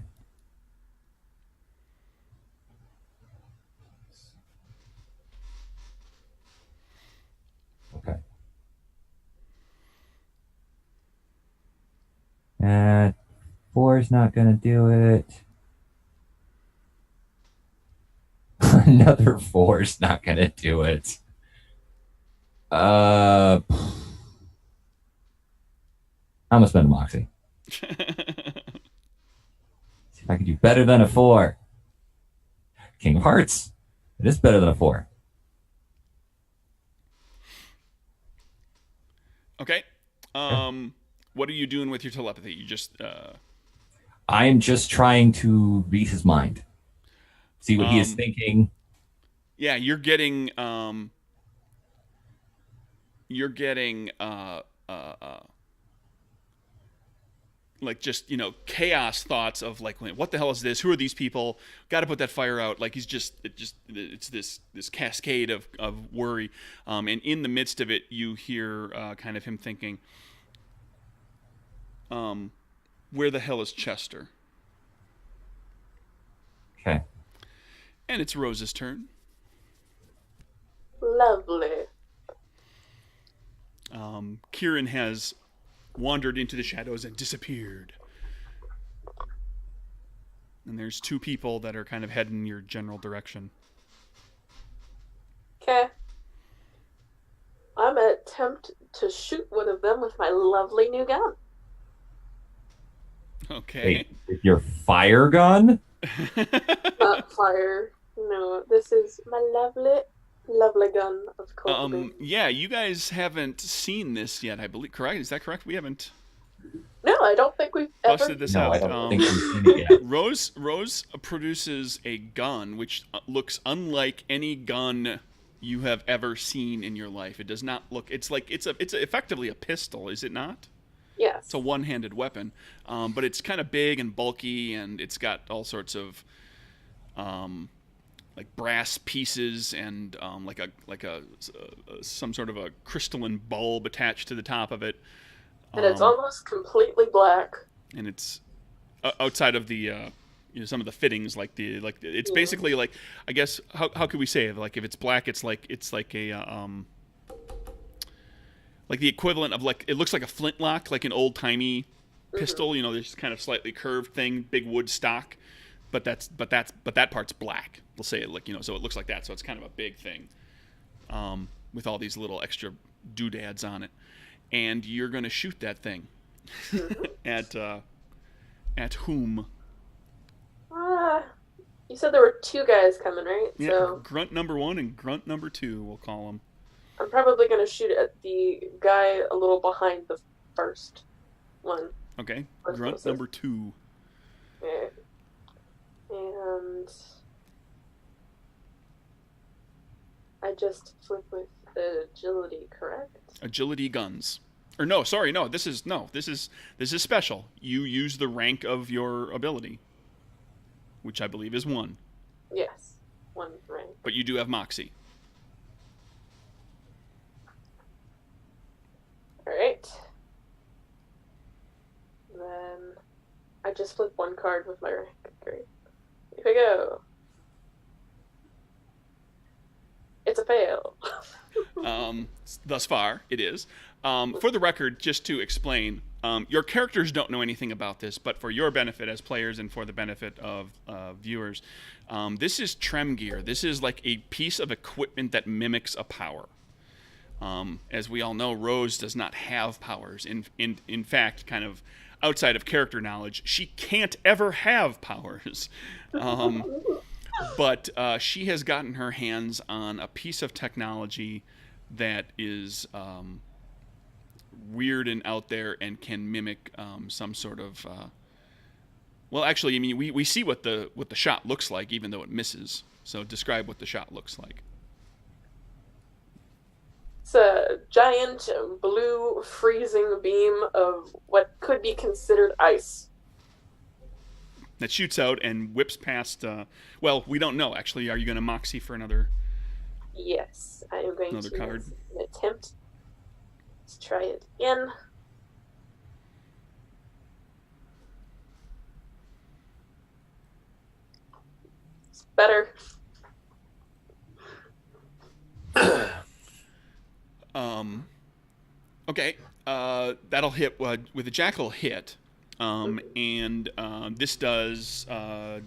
Okay. 4 is not going to do it. Another 4 is not going to do it. I'm gonna spend a moxie. See if I can do better than a 4. King of Hearts. It is better than a 4. Okay. What are you doing with your telepathy? You just I am just trying to read his mind. See what he is thinking. Yeah, you're getting like just chaos thoughts of like what the hell is this? Who are these people? Got to put that fire out. Like it's this cascade of worry, and in the midst of it, you hear kind of him thinking, where the hell is Chester? Okay. And it's Rose's turn. Lovely. Kieran has wandered into the shadows and disappeared. And there's two people that are kind of heading your general direction. Okay. I'm gonna attempt to shoot one of them with my lovely new gun. Okay. Wait, your fire gun? Not fire. No, this is my lovely gun of cold. Yeah, you guys haven't seen this yet, I believe. Correct? Is that correct? We haven't No, I don't think we've busted ever. this No, out. I don't think we've seen it yet. Rose produces a gun which looks unlike any gun you have ever seen in your life. It does not look. It's effectively a pistol, is it not? Yes. It's a one-handed weapon, but it's kind of big and bulky, and it's got all sorts of like brass pieces and some sort of a crystalline bulb attached to the top of it. And it's almost completely black. And it's outside of the some of the fittings, it's basically like, I guess, how could we say it? Like, if it's black, it's like a like the equivalent of, like, it looks like a flintlock, like an old timey pistol. There's kind of slightly curved thing, big wood stock, but that part's black. We'll say it so it looks like that. So it's kind of a big thing, with all these little extra doodads on it, and you're gonna shoot that thing at whom? You said there were two guys coming, right? Yeah, So grunt number 1 and grunt number 2, we'll call them. I'm probably going to shoot at the guy a little behind the first one. Okay, First grunt closest. number 2. Yeah. And I just flip with agility, correct? Agility guns. Or no, sorry, no. This is special. You use the rank of your ability, which I believe is 1. Yes, 1 rank. But you do have Moxie. All right. Then I just flip 1 card with my rank. Great. Here we go. It's a fail. Thus far, it is. For the record, just to explain, your characters don't know anything about this, but for your benefit as players and for the benefit of viewers, this is trem gear. This is like a piece of equipment that mimics a power. As we all know, Rose does not have powers. In fact, kind of outside of character knowledge, she can't ever have powers. But she has gotten her hands on a piece of technology that is weird and out there and can mimic some sort of. Well, actually, I mean, we see what the shot looks like, even though it misses. So describe what the shot looks like. It's a giant blue freezing beam of what could be considered ice. That shoots out and whips past. Well, we don't know, actually. Are you going to Moxie for another? Yes, I am going Another to card. attempt to try it again. It's better. Okay. That'll hit with a jackal hit. And this does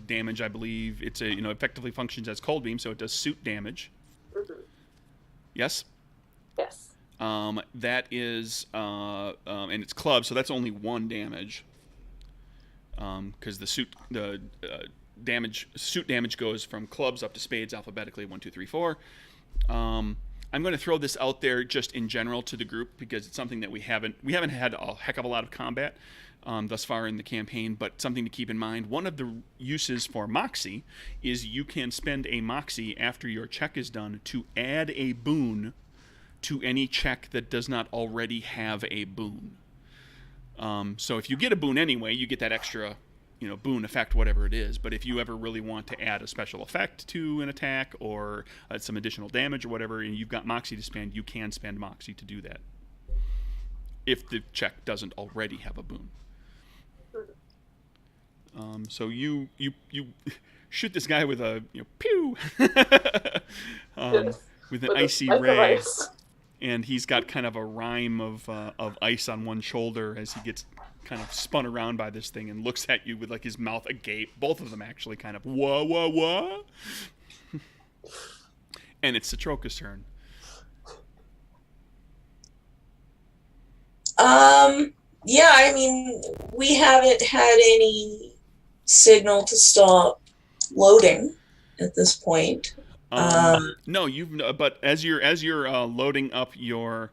damage, I believe. It's effectively functions as cold beam, so it does suit damage. Mm-hmm. Yes. Yes. That is and it's club, so that's only 1 damage. Because the suit damage goes from clubs up to spades alphabetically 1, 2, 3, 4. I'm going to throw this out there just in general to the group because it's something that we haven't had a heck of a lot of combat thus far in the campaign, but something to keep in mind. One of the uses for Moxie is you can spend a Moxie after your check is done to add a boon to any check that does not already have a boon. So if you get a boon anyway, you get that extra boon effect, whatever it is. But if you ever really want to add a special effect to an attack or some additional damage or whatever, and you've got Moxie to spend, you can spend Moxie to do that. If the check doesn't already have a boon. So you shoot this guy with a pew with an icy ray, and he's got kind of a rime of ice on one shoulder as he gets kind of spun around by this thing and looks at you with like his mouth agape. Both of them actually kind of whoa. And it's Satroka's turn. Yeah, I mean, we haven't had any signal to stop loading at this point. No, but as you're loading up your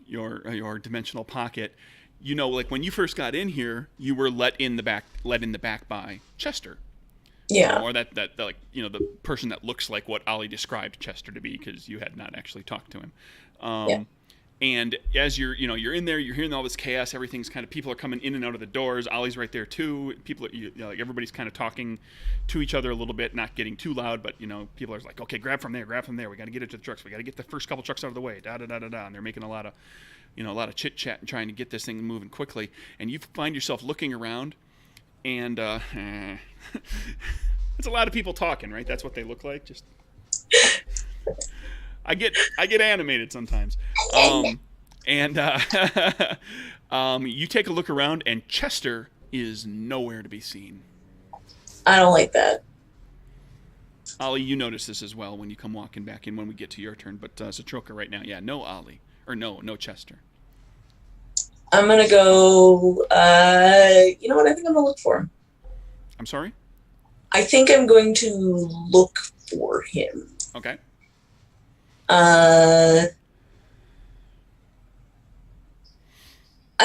dimensional pocket, you know, like when you first got in here, you were let in the back by Chester. Yeah. Or that like, you know, the person that looks like what Ollie described Chester to be, because you had not actually talked to him. Yeah. And as you're in there, you're hearing all this chaos. Everything's kind of, people are coming in and out of the doors. Ollie's right there too. People, like everybody's kind of talking to each other a little bit, not getting too loud, but you know, people are like, okay, grab from there. We got to get it to the trucks. We got to get the first couple trucks out of the way. And they're making a lot of chit chat and trying to get this thing moving quickly. And you find yourself looking around, and it's a lot of people talking, right? That's what they look like. Just. I get animated sometimes, and you take a look around, and Chester is nowhere to be seen. I don't like that. Ollie, you notice this as well when you come walking back in when we get to your turn. But Satroka right now, yeah, no Ollie, or no Chester. I'm gonna go. You know what? I think I'm gonna look for him. I'm sorry? I think I'm going to look for him. Okay. I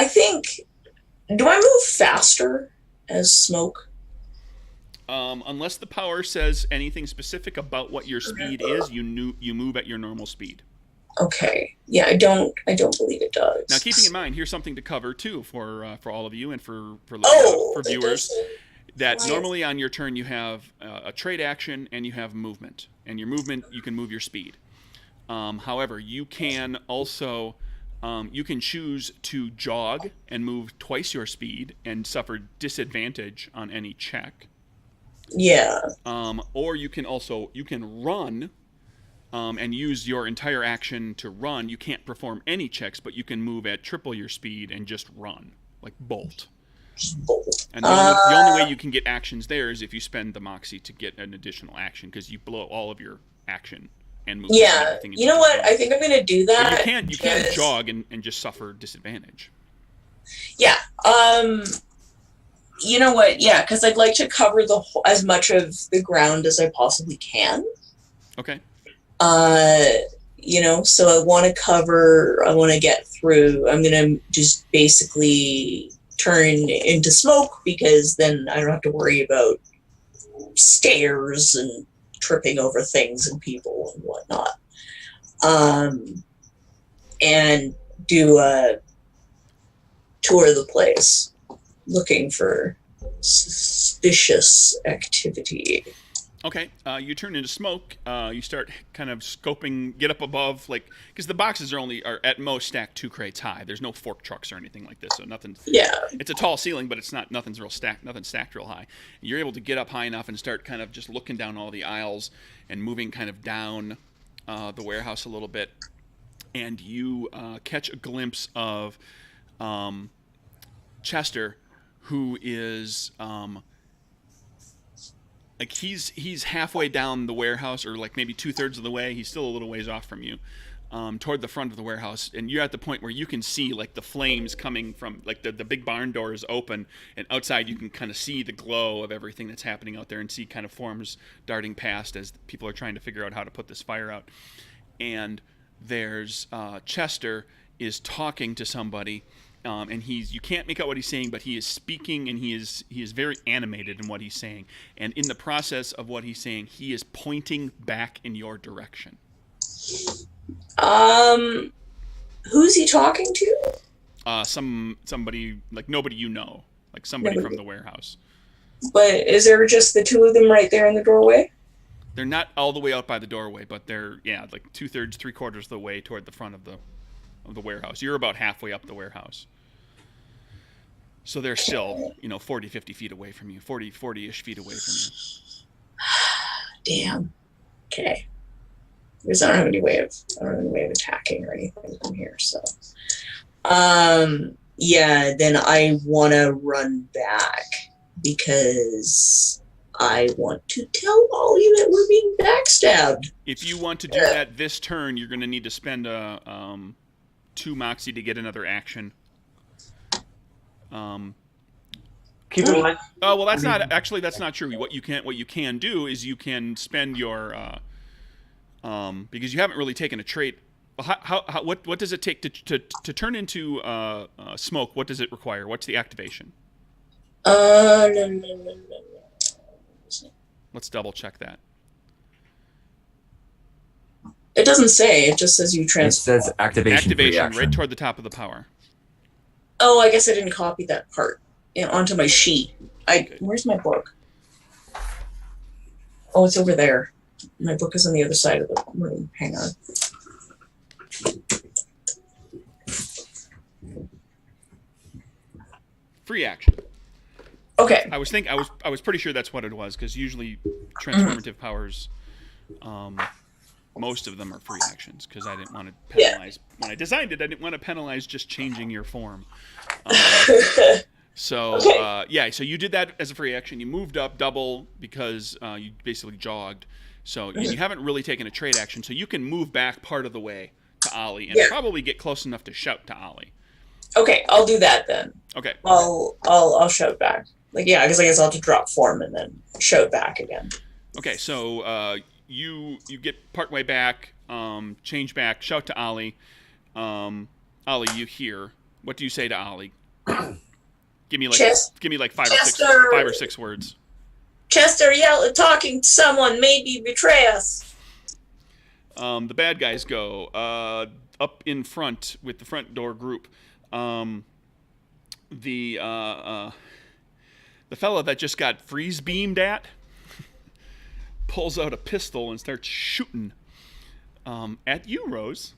think. Do I move faster as smoke? Unless the power says anything specific about what your speed is, you move at your normal speed. Okay. Yeah, I don't believe it does. Now, keeping in mind, here's something to cover too for all of you and for viewers. That normally on your turn you have a trade action and you have movement, and your movement you can move your speed. However, you can also you can choose to jog and move twice your speed and suffer disadvantage on any check. Yeah. Or you can run and use your entire action to run. You can't perform any checks, but you can move at triple your speed and just run, like bolt. And the only way you can get actions there is if you spend the Moxie to get an additional action, because you blow all of your action and move. Yeah, you know what? I think I'm going to do that. But you can jog and just suffer disadvantage. Yeah. You know what? Yeah, because I'd like to cover as much of the ground as I possibly can. Okay. You know, so I want to get through. I'm going to just basically turn into smoke, because then I don't have to worry about stairs and tripping over things and people and whatnot. And do a tour of the place, looking for suspicious activity. Okay, you turn into smoke. You start kind of scoping, get up above, like, because the boxes are at most stacked 2 crates high. There's no fork trucks or anything like this, so nothing. Yeah. It's a tall ceiling, but nothing's stacked real high. You're able to get up high enough and start kind of just looking down all the aisles and moving kind of down the warehouse a little bit, and you catch a glimpse of Chester, who is. Like he's halfway down the warehouse, or like maybe 2/3 of the way. He's still a little ways off from you, toward the front of the warehouse, and you're at the point where you can see like the flames coming from, like the big barn door is open, and outside you can kind of see the glow of everything that's happening out there, and see kind of forms darting past as people are trying to figure out how to put this fire out. And there's Chester is talking to somebody. And you can't make out what he's saying, but he is speaking, and he is very animated in what he's saying. And in the process of what he's saying, he is pointing back in your direction. Who's he talking to? Somebody, like nobody you know, like somebody from the warehouse. But is there just the two of them right there in the doorway? They're not all the way out by the doorway, but they're like 2/3, 3/4 of the way toward the front of the warehouse. You're about halfway up the warehouse. So they're still, 40, 50 feet away from you, 40-ish feet away from you. Damn. Okay. Because I don't have any way of attacking or anything from here, so. yeah, then I want to run back because I want to tell Ollie that we're being backstabbed. If you want to do that this turn, you're going to need to spend 2 moxie to get another action. Keep in mind. Oh well, that's not true. What you can do is you can spend your because you haven't really taken a trait. What does it take to turn into smoke? What does it require? What's the activation? No. Let's double check that. It doesn't say. It just says you It transform. says activation Activation, free right toward the top of the power. Oh, I guess I didn't copy that part onto my sheet. Where's my book? Oh, it's over there. My book is on the other side of the room. Hang on. Free action. Okay. I was pretty sure that's what it was because usually transformative powers, most of them are free actions because I didn't want to penalize when I designed it. I didn't want to penalize just changing your form. So so you did that as a free action. You moved up double because you basically jogged. So you haven't really taken a trade action. So you can move back part of the way to Ollie and probably get close enough to shout to Ollie. Okay, I'll do that then. Okay. I'll shout back. Because I guess I'll have to drop form and then shout back again. Okay, so you get partway back, change back, shout to Ollie. Ollie, you hear. What do you say to Ollie? Give me like five or six words. Chester, talking to someone, maybe betray us. The bad guys go up in front with the front door group. The fella that just got freeze beamed at pulls out a pistol and starts shooting at you, Rose.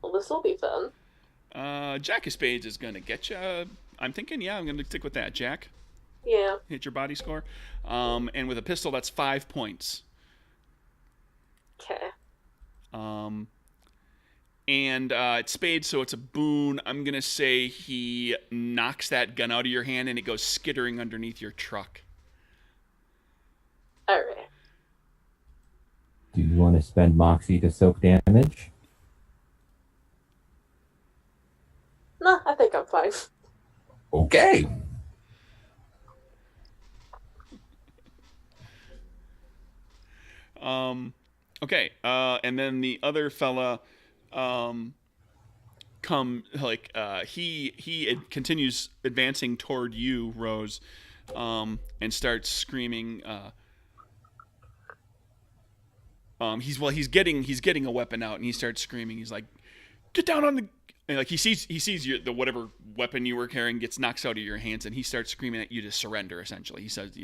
Well, this will be fun. Jack of Spades is going to get you. I'm thinking, I'm going to stick with that, Jack. Yeah. Hit your body score. And with a pistol, that's 5 points. Okay. And it's Spades, so it's a boon. I'm going to say he knocks that gun out of your hand and it goes skittering underneath your truck. All right. Do you want to spend Moxie to soak damage? No, I think I'm fine. Okay. Okay. And then the other fella, he continues advancing toward you, Rose, and starts screaming. He's getting a weapon out, and he starts screaming. He's like, "Get down on the!" And like he sees the whatever weapon you were carrying knocks out of your hands, and he starts screaming at you to surrender. Essentially, he says,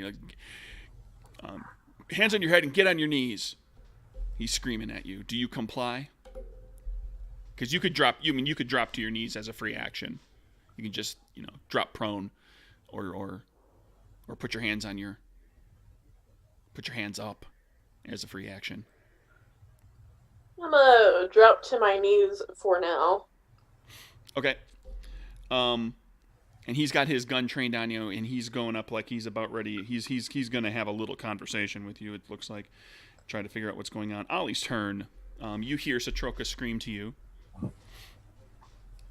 "Hands on your head and get on your knees." He's screaming at you. Do you comply? Because you could drop. You could drop to your knees as a free action. You can just drop prone, or put your hands up as a free action. I'm gonna drop to my knees for now. Okay. And he's got his gun trained on you, and he's going up like he's about ready. He's gonna have a little conversation with you. It looks like, try to figure out what's going on. Ollie's turn. You hear Satroka scream to you.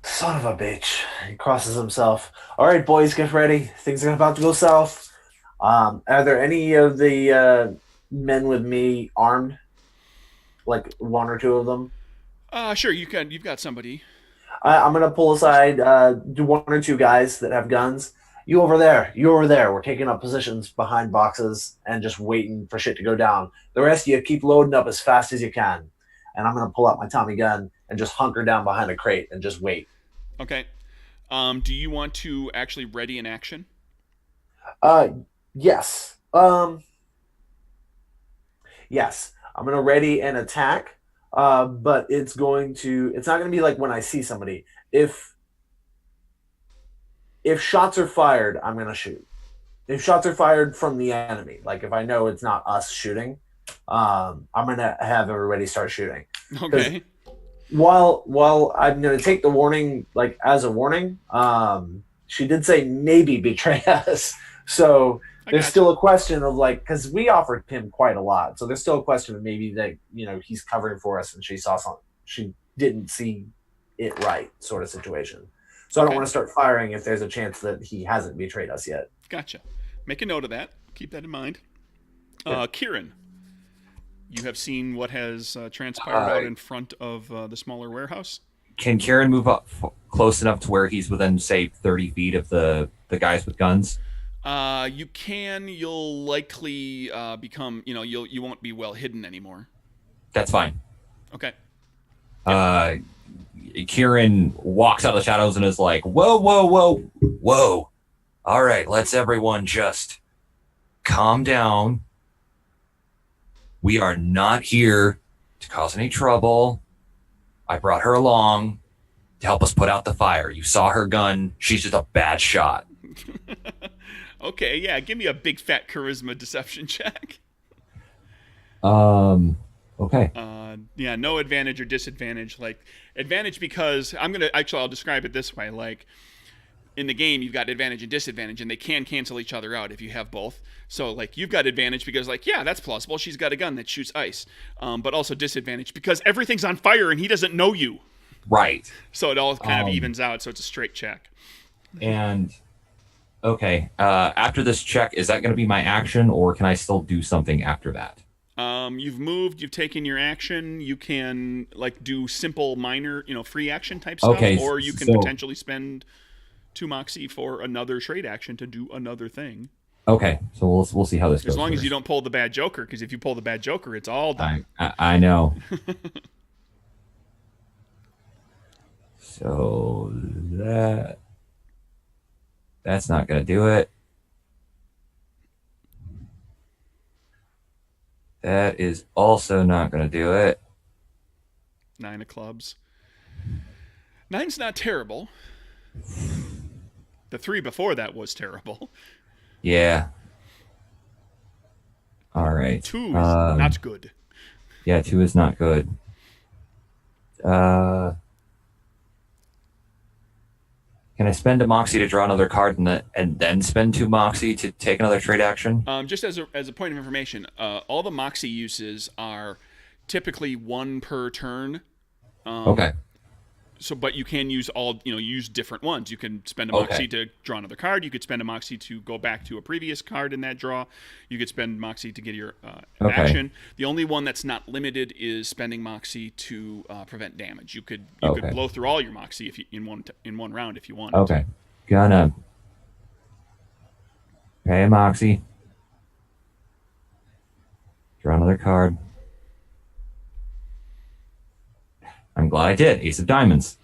Son of a bitch. He crosses himself. All right, boys, get ready. Things are about to go south. Are there any of the men with me armed? Like one or two of them? Sure, you can. You've got somebody. I'm going to pull aside one or two guys that have guns. You over there. We're taking up positions behind boxes and just waiting for shit to go down. The rest of you keep loading up as fast as you can. And I'm going to pull out my Tommy gun and just hunker down behind a crate and just wait. Okay. Do you want to actually ready an action? Yes. Yes. I'm going to ready an attack. But it's not going to be like when I see somebody. If shots are fired, I'm going to shoot. If shots are fired from the enemy, like if I know it's not us shooting, I'm going to have everybody start shooting. Okay. while I'm going to take the warning like as a warning, she did say maybe betray us. So there's still a question of like, because we offered him quite a lot, so there's still a question of maybe that he's covering for us and she saw something she didn't see it right, sort of situation. So I don't want to start firing if there's a chance that he hasn't betrayed us yet. Gotcha. Make a note of that. Keep that in mind. Kieran, you have seen what has transpired out in front of the smaller warehouse? Can Kieran move up close enough to where he's within, say, 30 feet of the guys with guns? You can. You'll likely become, you won't be well hidden anymore. That's fine. Okay. Kieran walks out of the shadows and is like, whoa, whoa, whoa, whoa. All right, let's everyone just calm down. We are not here to cause any trouble. I brought her along to help us put out the fire. You saw her gun. She's just a bad shot. Okay, yeah, give me a big fat charisma deception check. Okay. Yeah, no advantage or disadvantage. Like, advantage because I'll describe it this way. Like, in the game, you've got advantage and disadvantage, and they can cancel each other out if you have both. So, like, you've got advantage because, like, yeah, that's plausible. She's got a gun that shoots ice. But also disadvantage because everything's on fire and he doesn't know you. Right. So it all kind of evens out, so it's a straight check. And, okay, after this check, is that going to be my action, or can I still do something after that? You've moved, you've taken your action. You can, like, do simple, minor, free action type stuff. Okay, or you can potentially spend 2 moxie for another trade action to do another thing. Okay, so we'll see how this goes. As long as you don't pull the bad joker, because if you pull the bad joker, it's all done. I know. So that's not going to do it. That is also not going to do it. 9 of clubs. 9's not terrible. The 3 before that was terrible. Yeah. All right. 2 is not good. Yeah, 2 is not good. Can I spend a moxie to draw another card and then spend 2 moxie to take another trade action? Just as a point of information, all the moxie uses are typically 1 per turn. Okay. So, but you can use use different ones. You can spend a moxie to draw another card. You could spend a moxie to go back to a previous card in that draw. You could spend moxie to get your action. The only one that's not limited is spending moxie to prevent damage. You could blow through all your moxie if you, in one round if you wanted. Okay, gonna pay a moxie. Draw another card. I'm glad I did. Ace of Diamonds.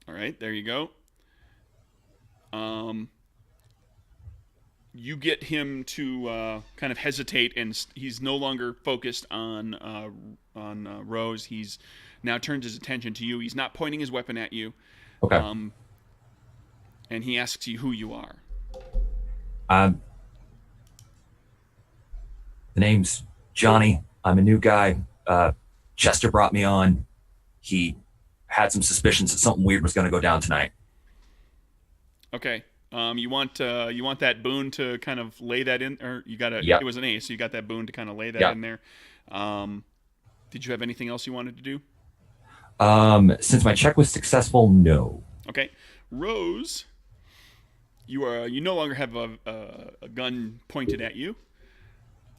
All right, there you go. You get him to kind of hesitate, and he's no longer focused on Rose. He's now turned his attention to you. He's not pointing his weapon at you. Okay. And he asks you who you are. The name's Johnny. I'm a new guy. Chester brought me on. He had some suspicions that something weird was going to go down tonight. Okay. You want that boon to kind of lay that in, or you got it was an ace, so you got that boon to kind of lay that in there. Did you have anything else you wanted to do? Since my check was successful, no. Okay. Rose, you no longer have a gun pointed at you.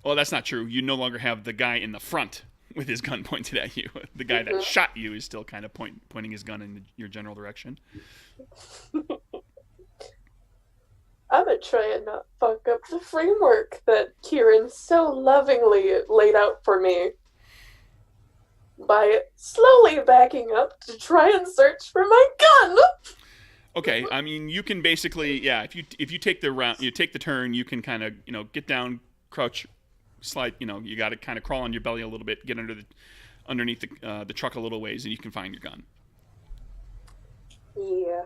Well, that's not true. You no longer have the guy in the front with his gun pointed at you. The guy that shot you is still kind of pointing his gun in your general direction. I'm gonna try and not fuck up the framework that Kieran so lovingly laid out for me by slowly backing up to try and search for my gun. Okay, I mean, you can basically, if you take the round, you take the turn, you can kind of, get down, crouch, slide, you got to kind of crawl on your belly a little bit, get underneath the truck a little ways, and you can find your gun. Yeah,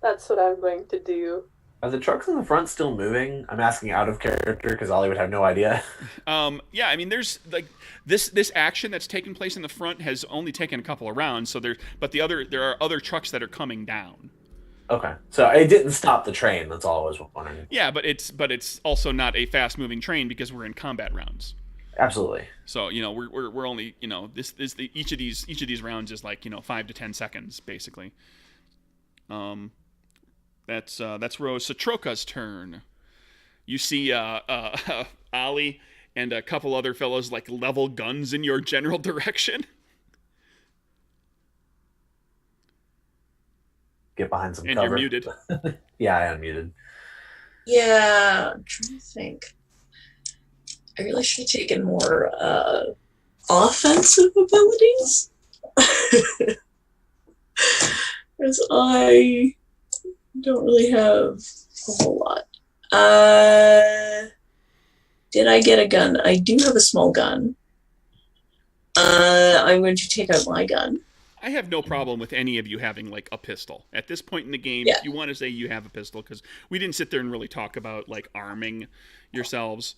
that's what I'm going to do. Are the trucks in the front still moving? I'm asking out of character because Ollie would have no idea. Yeah, I mean, there's like this action that's taking place in the front has only taken a couple of rounds. So there are other trucks that are coming down. Okay, so it didn't stop the train. That's all I was wondering. Yeah, but it's also not a fast moving train because we're in combat rounds. Absolutely. So we're only each of these rounds is like 5 to 10 seconds basically. That's Rose Satroka's turn. You see Ollie and a couple other fellows like level guns in your general direction. Get behind some and cover. You're muted. Yeah, I unmuted. Yeah, I'm trying to think. I really should have taken more offensive abilities. Because I don't really have a whole lot. Did I get a gun? I do have a small gun. I'm going to take out my gun. I have no problem with any of you having like a pistol at this point in the game. Yeah. If you want to say you have a pistol, because we didn't sit there and really talk about like arming yourselves.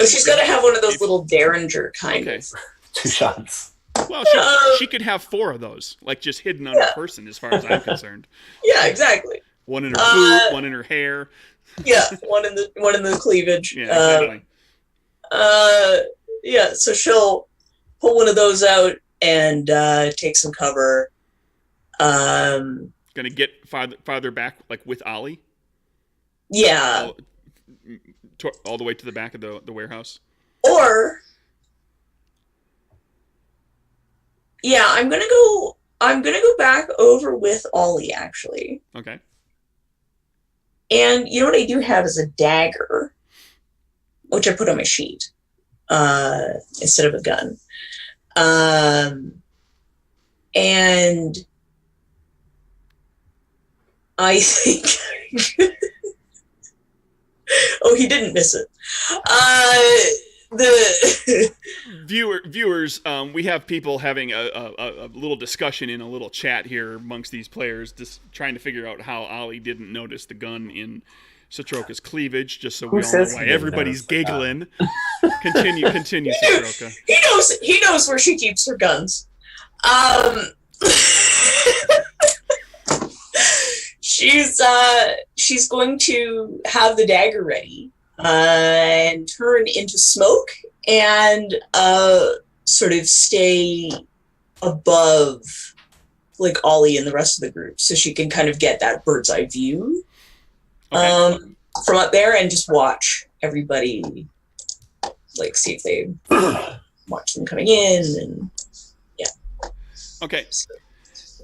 She's got to have one of those little Derringer kind of. 2 shots. Well, she could have 4 of those, like just hidden on her person, as far as I'm concerned. Yeah, exactly. One in her boot, one in her hair. Yeah, one in the cleavage. Yeah, exactly. Yeah, so she'll pull one of those out and take some cover. Gonna get farther back, like with Ollie. Yeah. All the way to the back of the warehouse. Or, yeah, I'm gonna go back over with Ollie actually. Okay. And you know what I do have is a dagger, which I put on my sheet instead of a gun. And I think oh, he didn't miss it. The viewers, we have people having a little discussion in a little chat here amongst these players, just trying to figure out how Ollie didn't notice the gun in Satroka's cleavage, just so we all know why everybody's giggling. Continue, Satroka. He knows where she keeps her guns. She's going to have the dagger ready and turn into smoke and sort of stay above like Ollie and the rest of the group, so she can kind of get that bird's eye view from up there and just watch everybody, like see if they watch them coming in and yeah. Okay.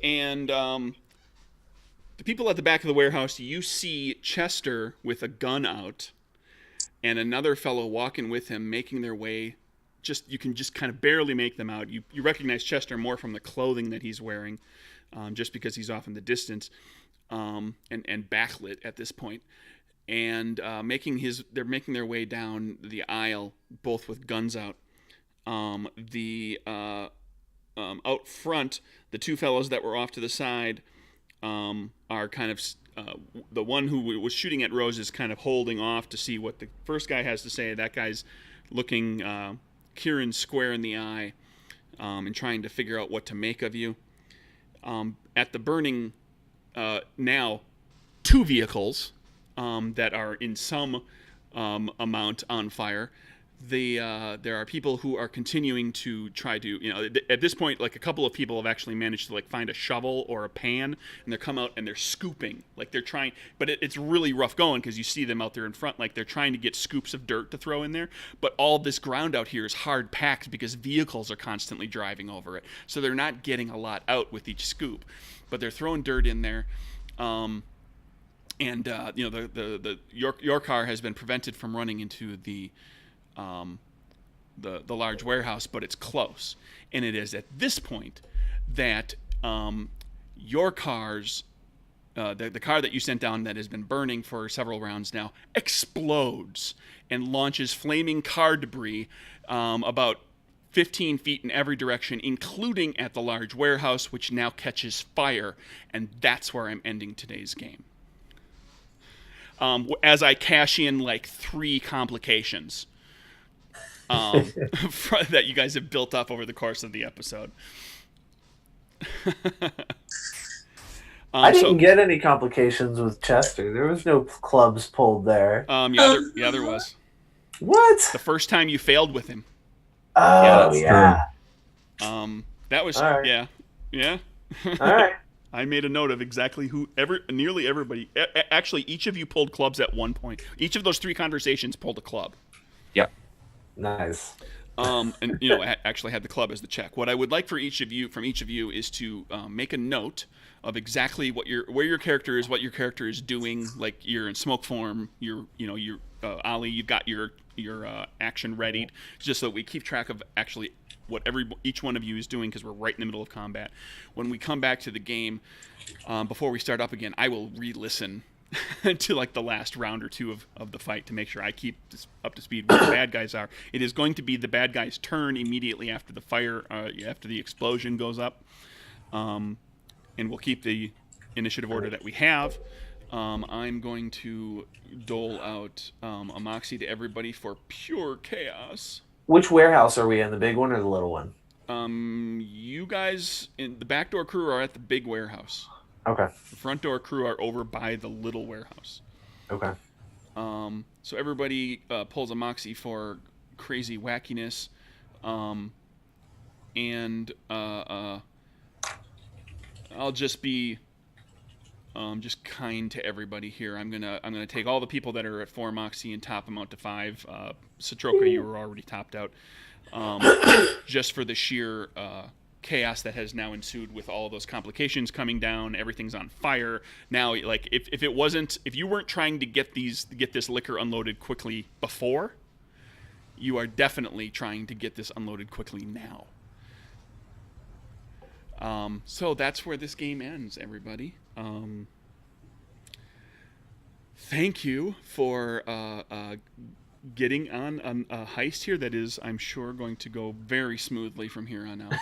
And the people at the back of the warehouse, you see Chester with a gun out and another fellow walking with him, making their way. You can just kind of barely make them out. You recognize Chester more from the clothing that he's wearing, just because he's off in the distance, and backlit at this point. And they're making their way down the aisle, both with guns out. Out front, the 2 fellows that were off to the side are kind of the one who was shooting at Rose is kind of holding off to see what the first guy has to say. That guy's looking Kieran square in the eye and trying to figure out what to make of you. At the burning now 2 vehicles that are in some amount on fire. There are people who are continuing to try to, at this point, like a couple of people have actually managed to like find a shovel or a pan, and they come out and they're scooping, like they're trying, but it's really rough going because you see them out there in front, like they're trying to get scoops of dirt to throw in there, but all this ground out here is hard packed because vehicles are constantly driving over it, so they're not getting a lot out with each scoop, but they're throwing dirt in there. Your car has been prevented from running into the large warehouse, but it's close. And it is at this point that your car's the car that you sent down that has been burning for several rounds now explodes and launches flaming car debris about 15 feet in every direction, including at the large warehouse, which now catches fire. And that's where I'm ending today's game. as I cash in like 3 complications that you guys have built up over the course of the episode. I didn't get any complications with Chester. There was no clubs pulled there. Yeah, there was. What? The first time you failed with him. Oh, that's yeah. That was All right. yeah. All right. I made a note of exactly nearly everybody. Actually, each of you pulled clubs at one point. Each of those 3 conversations pulled a club. Yep. Nice. And I actually had the club as the check. What I would like from each of you is to make a note of exactly where your character is, what your character is doing. Like you're in smoke form. You're Ollie. You've got your action readied, just so that we keep track of actually what each one of you is doing, because we're right in the middle of combat. When we come back to the game, before we start up again, I will re-listen to like the last round or 2 of the fight to make sure I keep up to speed where the bad guys are. It is going to be the bad guy's turn immediately after the fire, after the explosion goes up, and we'll keep the initiative order that we have. I'm going to dole out a moxie to everybody for pure chaos. Which warehouse are we in? The big one or the little one? You guys in the backdoor crew are at the big warehouse. Okay. The front door crew are over by the little warehouse. Okay. So everybody pulls a moxie for crazy wackiness, and I'll just be just kind to everybody here. I'm gonna take all the people that are at 4 moxie and top them out to 5. Satroka, you were already topped out, just for the sheer chaos that has now ensued with all those complications coming down. Everything's on fire now. Like if you weren't trying to get this liquor unloaded quickly before, you are definitely trying to get this unloaded quickly now. So that's where this game ends, everybody. Thank you for getting on a heist here that is, I'm sure, going to go very smoothly from here on out.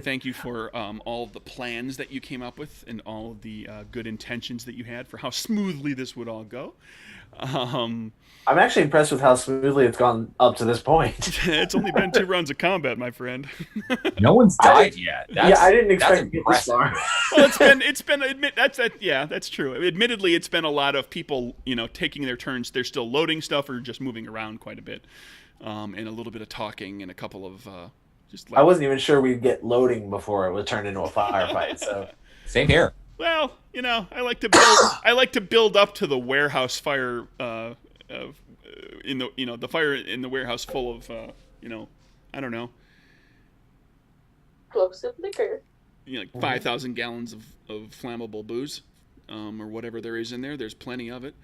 Thank you for all the plans that you came up with and all of the good intentions that you had for how smoothly this would all go. I'm actually impressed with how smoothly it's gone up to this point. It's only been 2 rounds of combat, my friend. No one's died yet. I didn't expect to get this far. Well, that's true. Admittedly, it's been a lot of people, taking their turns. They're still loading stuff or just moving around quite a bit, and a little bit of talking and a couple of I wasn't even sure we'd get loading before it would turn into a firefight. So same here. Well, I like to build up to the warehouse fire. The fire in the warehouse full of I don't know, explosive liquor. 5,000 gallons of flammable booze, or whatever there is in there. There's plenty of it.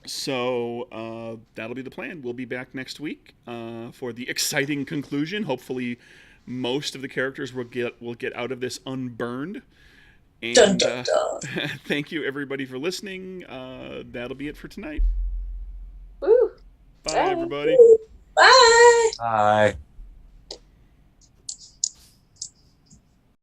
So that'll be the plan. We'll be back next week for the exciting conclusion. Hopefully, most of the characters will get out of this unburned. And dun, dun, dun. Thank you, everybody, for listening. That'll be it for tonight. Woo! Bye, everybody. Bye. Bye.